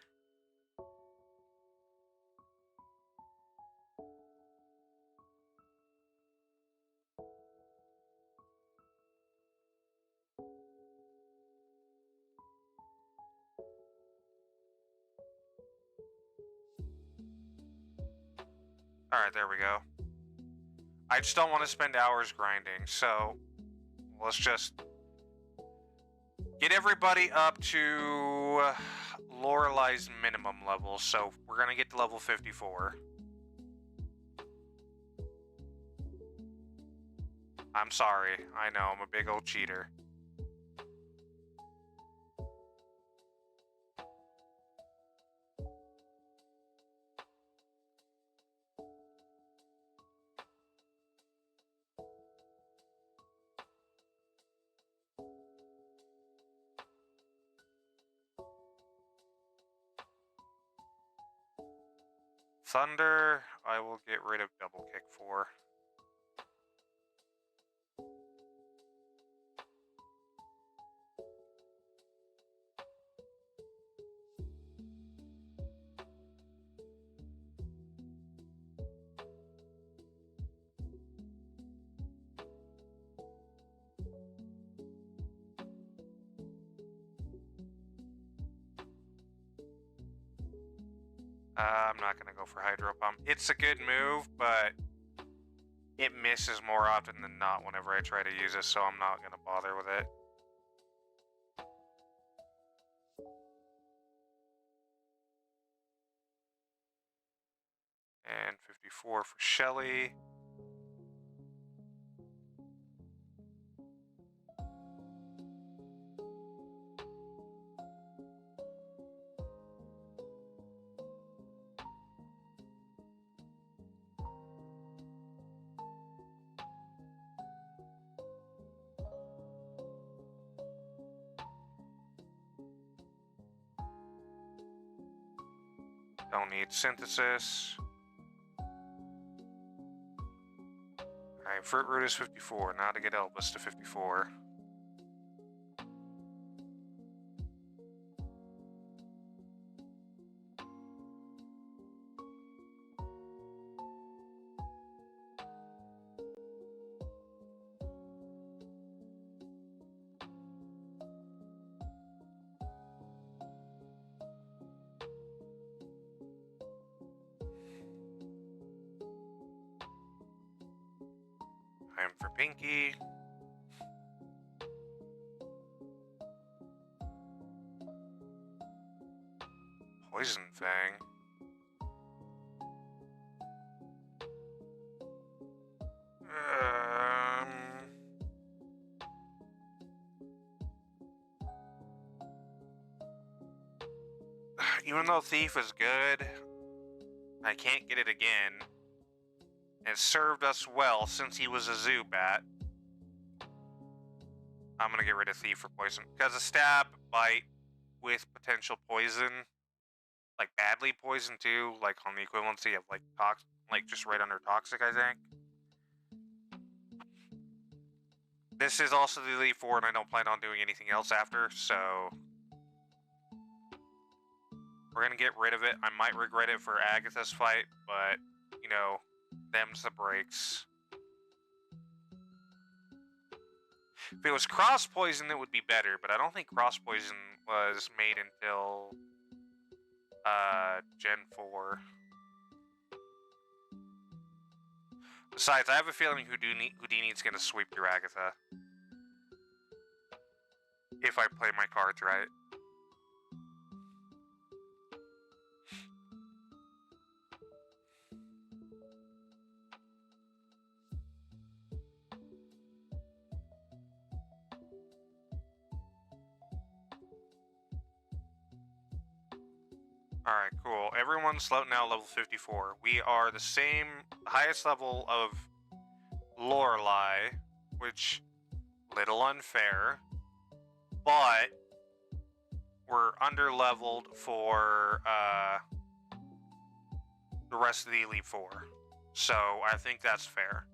Alright, there we go. I just don't want to spend hours grinding, so let's just get everybody up to Lorelei's minimum level. So we're gonna get to level 54. I'm sorry. I know, I'm a big old cheater. Thunder, I will get rid of double kick for. I'm not going to go for Hydro Pump. It's a good move, but it misses more often than not whenever I try to use it, so I'm not going to bother with it. And 54 for Shelly. Don't need synthesis. Alright, Fruit Root is 54. Now to get Elvis to 54. Time for Pinky. Poison Fang. Even though Thief is good, I can't get it again. It served us well since he was a Zubat. I'm gonna get rid of Thief for poison. Because a stab, bite, with potential poison, like badly poison too, like on the equivalency of like just right under toxic, I think. This is also the Elite Four, and I don't plan on doing anything else after, so we're gonna get rid of it. I might regret it for Agatha's fight, but you know, them's the breaks. If it was cross poison, it would be better, but I don't think cross poison was made until Gen 4. Besides, I have a feeling Houdini's gonna sweep through Agatha. If I play my cards right. Alright, cool. Everyone's floating now level 54. We are the same, highest level of Lorelei, which, little unfair, but we're under-leveled for, the rest of the Elite Four. So, I think that's fair.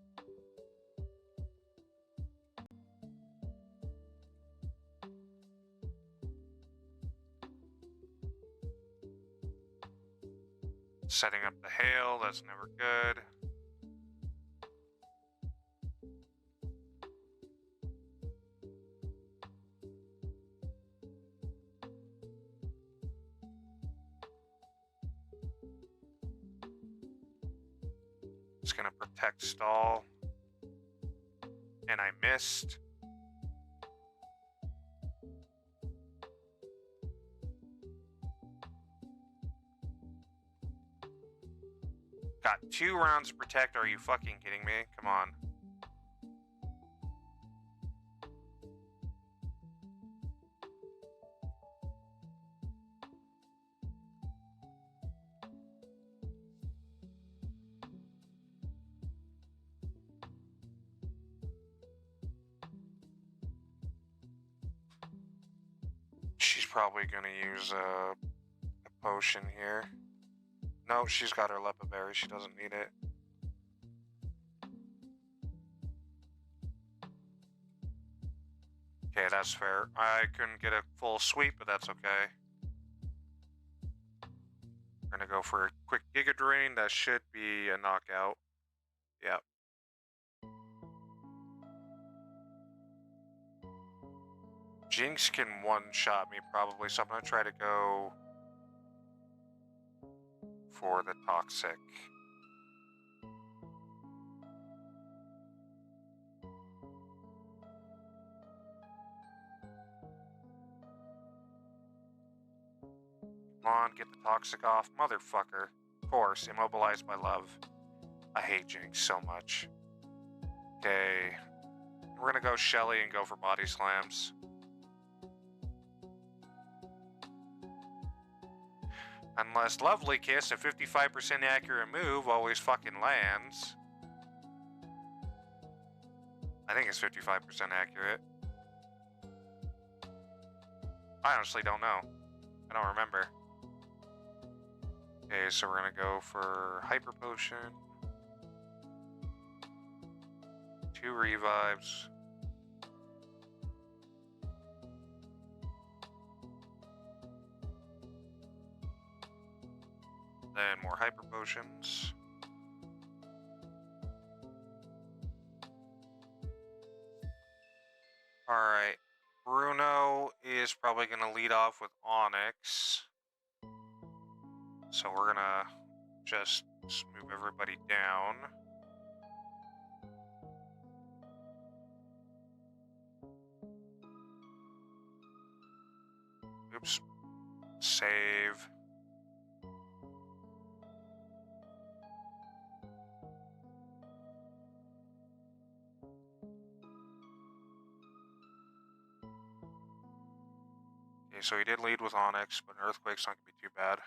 Setting up the hail, that's never good. It's gonna protect stall. And I missed. Got 2 rounds to protect. Are you fucking kidding me? Come on. She's probably gonna use a potion here. No, she's got her Lepa Berry. She doesn't need it. Okay, that's fair. I couldn't get a full sweep, but that's okay. We're gonna go for a quick Giga Drain. That should be a knockout. Yep. Jinx can one-shot me probably, so I'm gonna try to go for the Toxic. Come on, get the Toxic off. Motherfucker. Of course, immobilized by love. I hate Jinx so much. Okay. We're gonna go Shelly and go for body slams. Unless Lovely Kiss, a 55% accurate move, always fucking lands. I think it's 55% accurate. I honestly don't know. I don't remember. Okay, so we're gonna go for Hyper Potion. 2 revives. Then more Hyper Potions. Alright. Bruno is probably going to lead off with Onyx. So we're going to just move everybody down. Oops. Save. Okay, so he did lead with Onyx, but an Earthquake's not going to be too bad.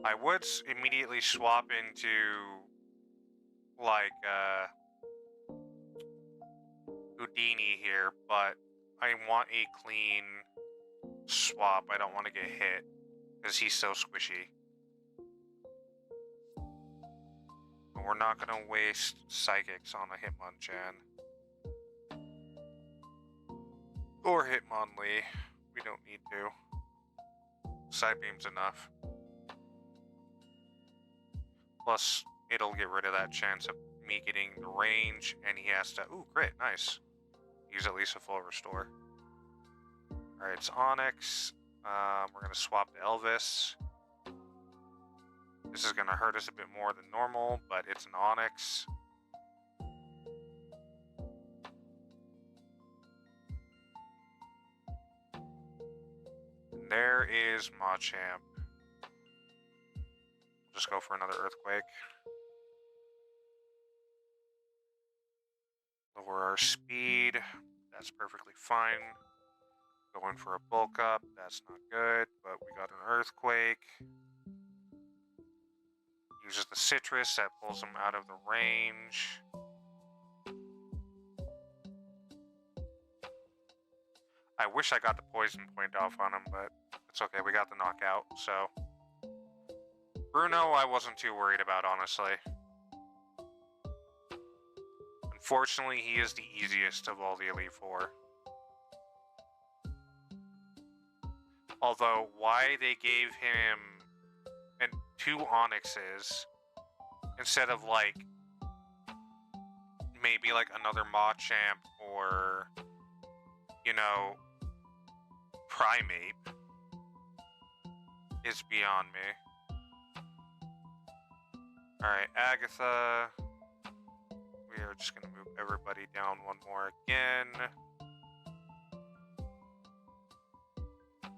I would immediately swap into, like, Houdini here, but I want a clean swap. I don't want to get hit, because he's so squishy. But we're not going to waste Psychics on a Hitmonchan. Or Hitmonlee. We don't need to. Psybeam's enough. Plus, it'll get rid of that chance of me getting the range, and he has to... Ooh, crit, nice. Use at least a full restore. Alright, it's Onyx. We're going to swap to Elvis. This is going to hurt us a bit more than normal, but it's an Onyx. And there is Machamp. Just go for another Earthquake. Lower our speed. That's perfectly fine. Going for a bulk up. That's not good, but we got an earthquake. Uses the citrus, that pulls him out of the range. I wish I got the poison point off on him, but it's okay. We got the knockout, so... Bruno, I wasn't too worried about, honestly. Unfortunately, he is the easiest of all the Elite Four. Although, why they gave him and 2 Onyxes instead of, like, maybe, like, another Machamp or, you know, Primeape is beyond me. Alright, Agatha. We are just going to move everybody down one more again.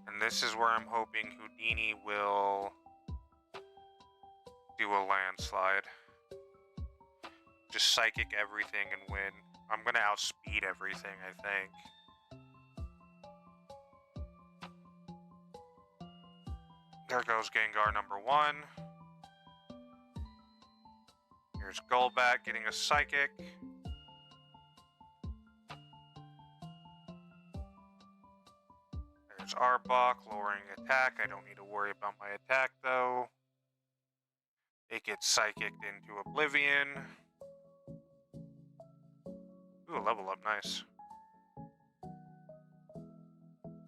And this is where I'm hoping Houdini will do a landslide. Just psychic everything and win. I'm going to outspeed everything, I think. There goes Gengar number 1. Here's Golbat getting a Psychic. There's Arbok lowering attack. I don't need to worry about my attack though. It gets Psychicked into Oblivion. Ooh, level up, nice.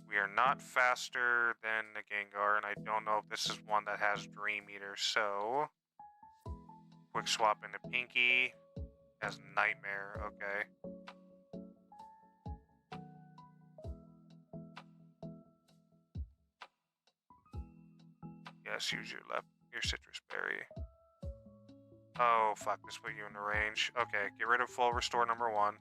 We are not faster than the Gengar, and I don't know if this is one that has Dream Eater, so... Quick swap into Pinky. Has Nightmare, okay. Yes, use your Citrus Berry. Oh, fuck, this put you in the range. Okay, get rid of full restore number 1.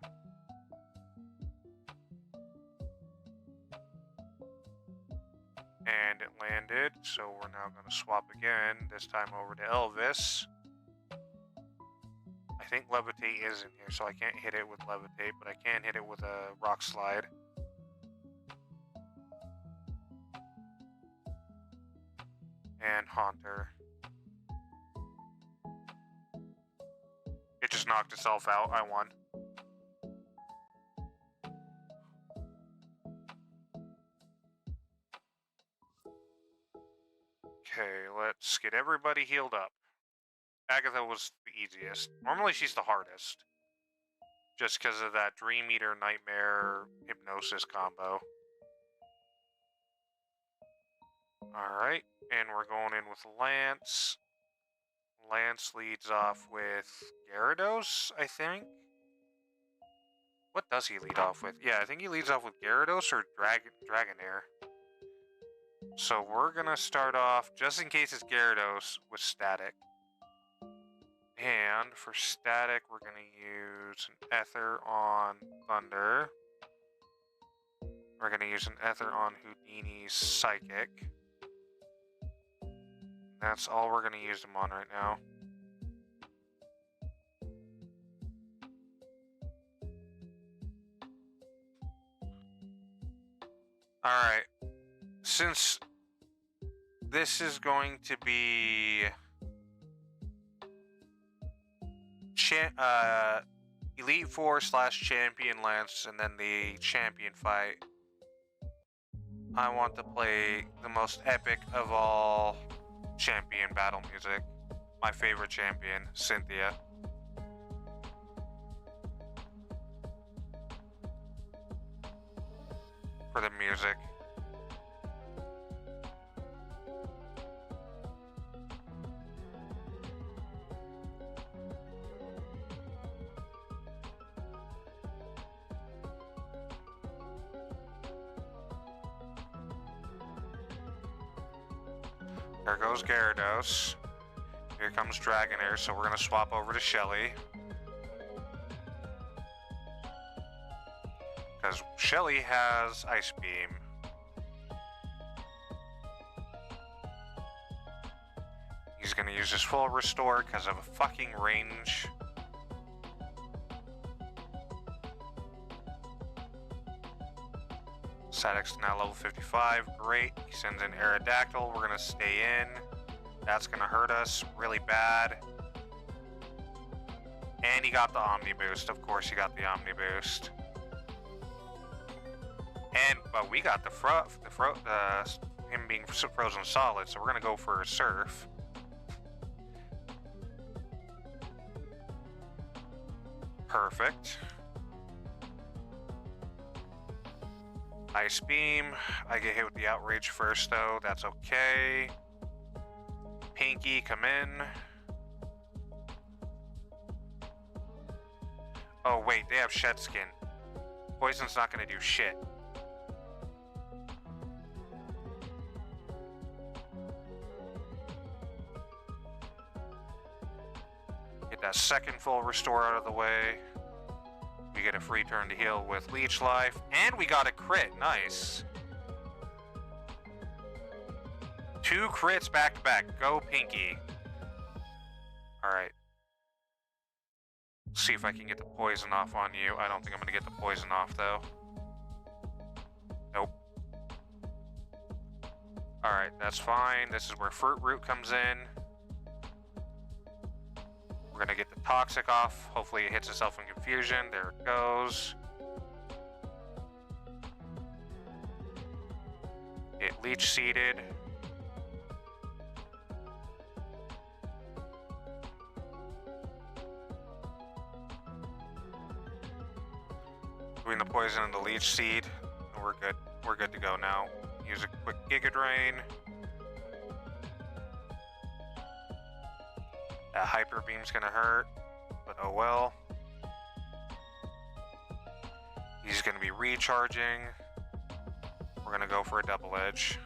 And it landed, so we're now going to swap again, this time over to Elvis. I think Levitate is in here, so I can't hit it with Levitate, but I can hit it with a Rock Slide. And Haunter. It just knocked itself out. I won. Okay, let's get everybody healed up. Agatha was the easiest. Normally she's the hardest. Just because of that Dream Eater, Nightmare, Hypnosis combo. Alright, and we're going in with Lance. Lance leads off with Gyarados, I think? What does he lead off with? Yeah, I think he leads off with Gyarados or Dragonair. So we're gonna start off, just in case it's Gyarados, with Static. And for Static, we're gonna use an Ether on Thunder. We're gonna use an Ether on Houdini's Psychic. That's all we're gonna use them on right now. Alright. Since this is going to be Elite Four / Champion Lance and then the Champion fight, I want to play the most epic of all champion battle music. My favorite champion, Cynthia. For the music. There goes Gyarados. Here comes Dragonair, so we're going to swap over to Shelly. Because Shelly has Ice Beam. He's going to use his full restore because of a fucking range. Static's now level 55. Great. He sends in Aerodactyl. We're gonna stay in. That's gonna hurt us really bad. And he got the Omni Boost. Of course he got the Omni Boost. But we got him being frozen solid, so we're gonna go for a Surf. Perfect. Ice Beam. I get hit with the Outrage first, though. That's okay. Pinky, come in. Oh, wait, they have Shed Skin. Poison's not gonna do shit. Get that second full restore out of the way. We get a free turn to heal with Leech Life. And we got a crit. Nice. 2 crits back to back. Go Pinky. Alright. See if I can get the poison off on you. I don't think I'm going to get the poison off, though. Nope. Alright, that's fine. This is where Fruit Root comes in. We're going to get the Toxic off. Hopefully it hits itself in Confusion. There it goes. It Leech Seeded. Between the poison and the Leech Seed, we're good. We're good to go now. Use a quick Giga Drain. That Hyper Beam's gonna hurt, but oh well. He's gonna be recharging. We're gonna go for a Double Edge.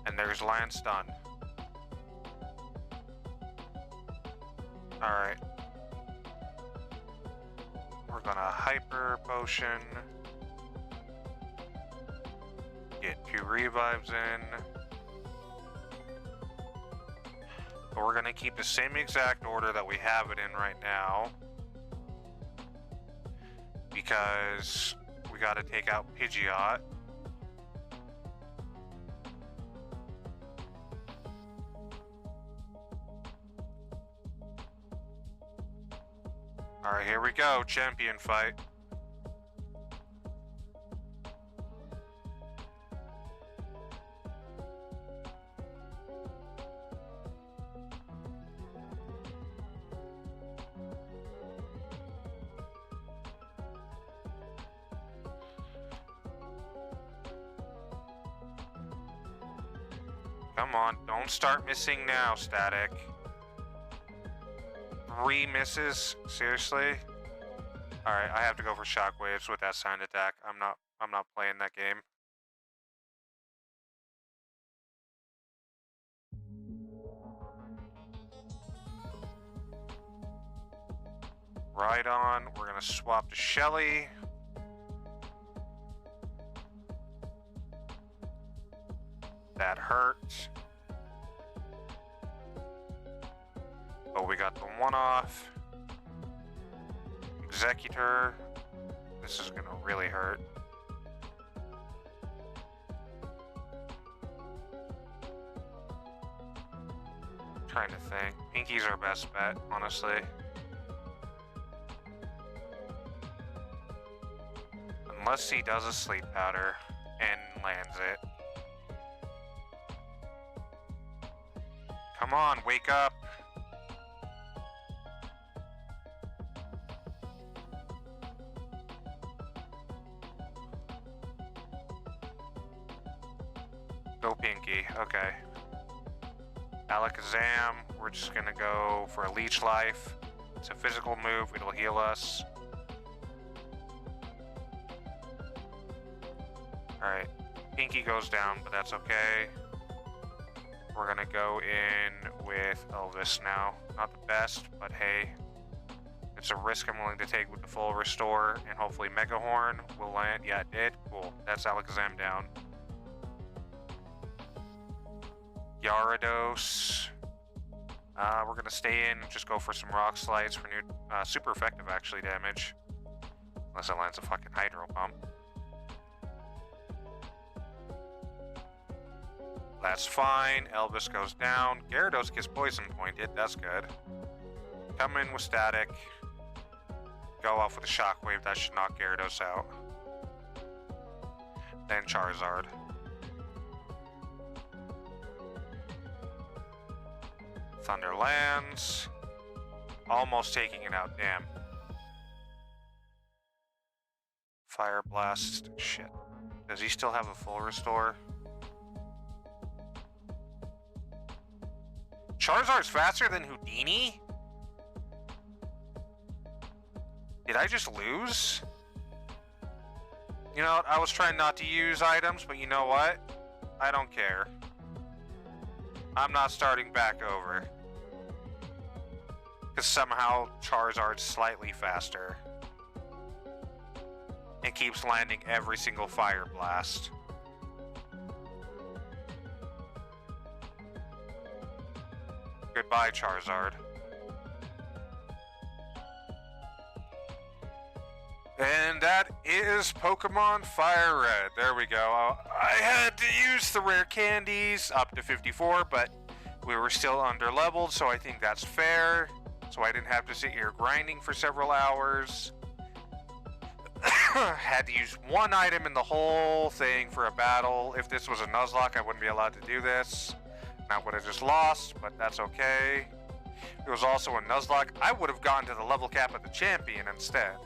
And there's Lance done. Alright. We're gonna Hyper Potion. Get 2 revives in. But we're gonna keep the same exact order that we have it in right now. Because we gotta take out Pidgeot. Alright, here we go. Champion fight. Come on, don't start missing now, Static. 3 misses? Seriously? Alright, I have to go for Shockwaves with that Sand Attack. I'm not playing that game. Right on. We're gonna swap to Shelly. That hurt. But we got the one off. Executor. This is gonna really hurt. Trying to think. Pinky's our best bet, honestly. Unless he does a Sleep Powder and lands it. Come on, wake up. Go Pinky, okay. Alakazam, we're just gonna go for a Leech Life. It's a physical move, it'll heal us. Alright, Pinky goes down, but that's okay. We're gonna go in with Elvis now. Not the best, but hey. It's a risk I'm willing to take with the full restore, and hopefully Mega Horn will land. Yeah, it did. Cool. That's Alakazam down. Gyarados. We're gonna stay in, just go for some Rock Slides for new, super effective actually damage. Unless it lands a fucking hydro pump. That's fine. Elvis goes down. Gyarados gets poison pointed. That's good. Come in with static. Go off with a shockwave. That should knock Gyarados out. Then Charizard. Thunder lands. Almost taking it out. Damn. Fire Blast. Shit. Does he still have a full restore? Charizard's faster than Houdini? Did I just lose? You know what? I was trying not to use items, but you know what? I don't care. I'm not starting back over. Because somehow Charizard's slightly faster. It keeps landing every single Fire Blast. Goodbye, Charizard. And that is Pokemon FireRed. There we go. I had to use the rare candies up to 54, but we were still under-leveled, so I think that's fair. So I didn't have to sit here grinding for several hours. Had to use one item in the whole thing for a battle. If this was a Nuzlocke, I wouldn't be allowed to do this. I would have just lost, but that's okay. If it was also a Nuzlocke, I would have gone to the level cap of the champion instead.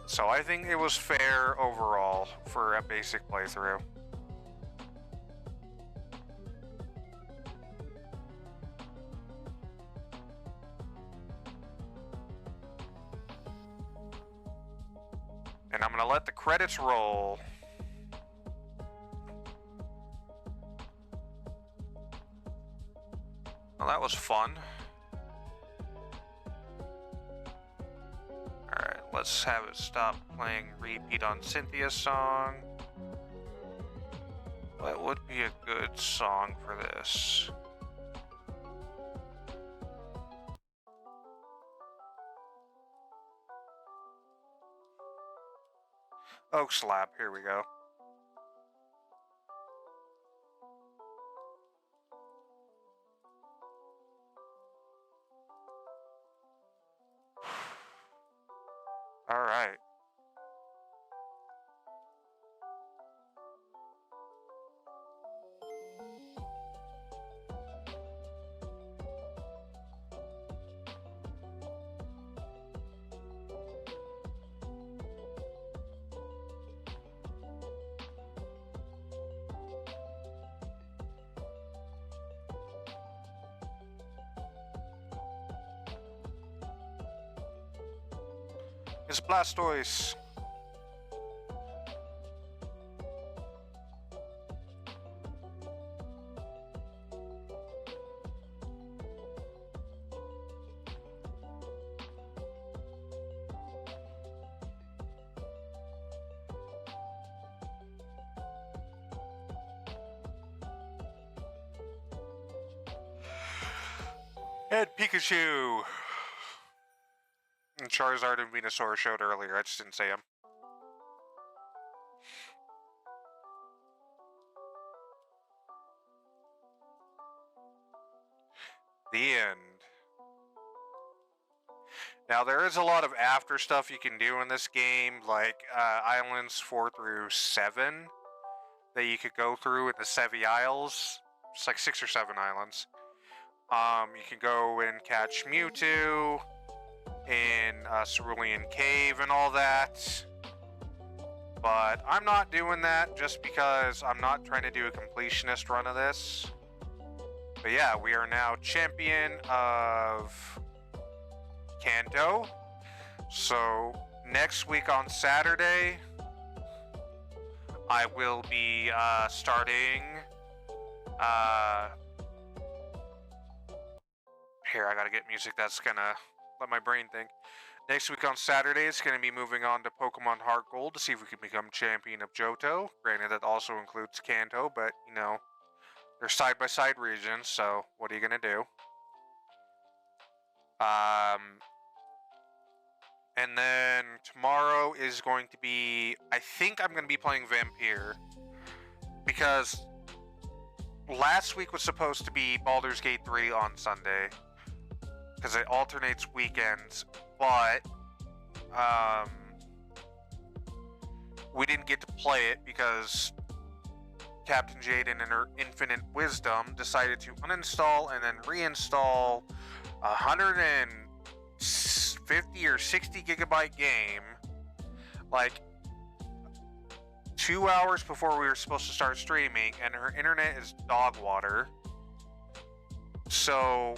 So I think it was fair overall for a basic playthrough. And I'm gonna let the credits roll. Well, that was fun. Alright, let's have it stop playing repeat on Cynthia's song. What would be a good song for this? Oak Slap, here we go. All right. It's Blastoise. And Pikachu. And Charizard and Venusaur showed earlier. I just didn't say them. The end. Now there is a lot of after stuff you can do in this game, like islands 4 through 7 that you could go through in the Sevi Isles. It's like 6 or 7 islands. You can go and catch Mewtwo in Cerulean Cave and all that. But I'm not doing that just because I'm not trying to do a completionist run of this. But yeah, we are now champion of Kanto. So next week on Saturday, I will be starting. Here, I gotta get music that's gonna let my brain think. Next week on Saturday, it's gonna be moving on to Pokemon Heart Gold to see if we can become champion of Johto. Granted, that also includes Kanto, but you know, they're side-by-side regions, so what are you gonna do? And then tomorrow is going to be, I think I'm going to be playing Vampire. Because last week was supposed to be Baldur's Gate 3 on Sunday. Because it alternates weekends. But, we didn't get to play it because Captain Jaden, in her infinite wisdom, decided to uninstall and then reinstall 150 or 60 gigabyte game like 2 hours before we were supposed to start streaming, and her internet is dog water. So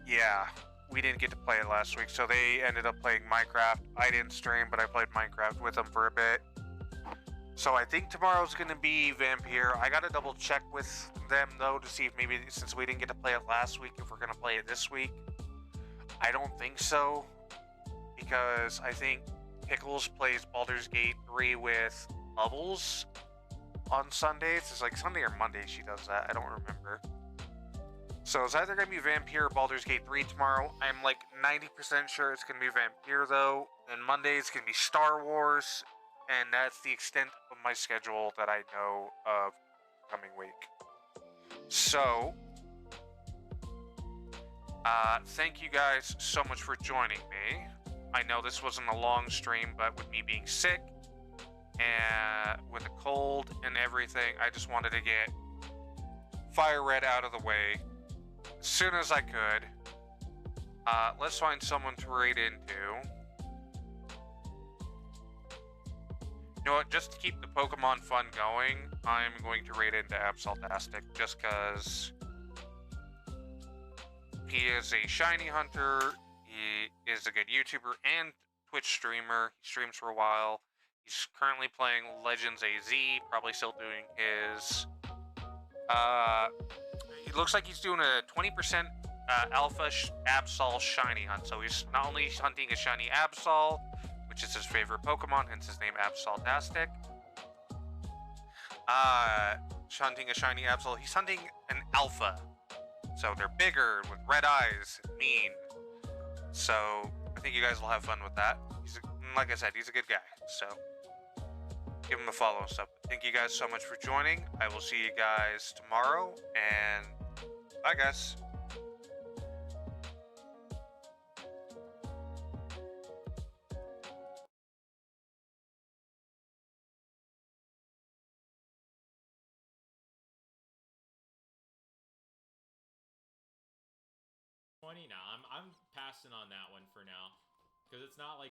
yeah, we didn't get to play it last week, so they ended up playing Minecraft. I didn't stream, but I played Minecraft with them for a bit. So I think tomorrow's gonna be Vampire. I gotta double check with them though to see if maybe, since we didn't get to play it last week, if we're gonna play it this week. I don't think so, because I think Pickles plays Baldur's Gate 3 with Bubbles on Sundays. It's like Sunday or Monday she does that. I don't remember. So it's either gonna be Vampire or Baldur's Gate 3 tomorrow. I'm like 90% sure it's gonna be Vampire though. And Monday it's gonna be Star Wars. And that's the extent of my schedule that I know of coming week. So, thank you guys so much for joining me. I know this wasn't a long stream, but with me being sick and with a cold and everything, I just wanted to get FireRed out of the way as soon as I could. Let's find someone to raid into. You know what, just to keep the Pokemon fun going, I'm going to raid into Absoltastic just because he is a shiny hunter, he is a good YouTuber and Twitch streamer. He streams for a while. He's currently playing Legends AZ, probably still doing his... It looks like he's doing a 20% Alpha Absol shiny hunt, so he's not only hunting a shiny Absol, which is his favorite Pokemon, hence his name Absoltastic. Hunting a shiny Absol. He's hunting an Alpha. So they're bigger, with red eyes, mean. So I think you guys will have fun with that. Like I said, he's a good guy. So give him a follow and stuff. Thank you guys so much for joining. I will see you guys tomorrow, and bye guys. Now I'm passing on that one for now, because it's not like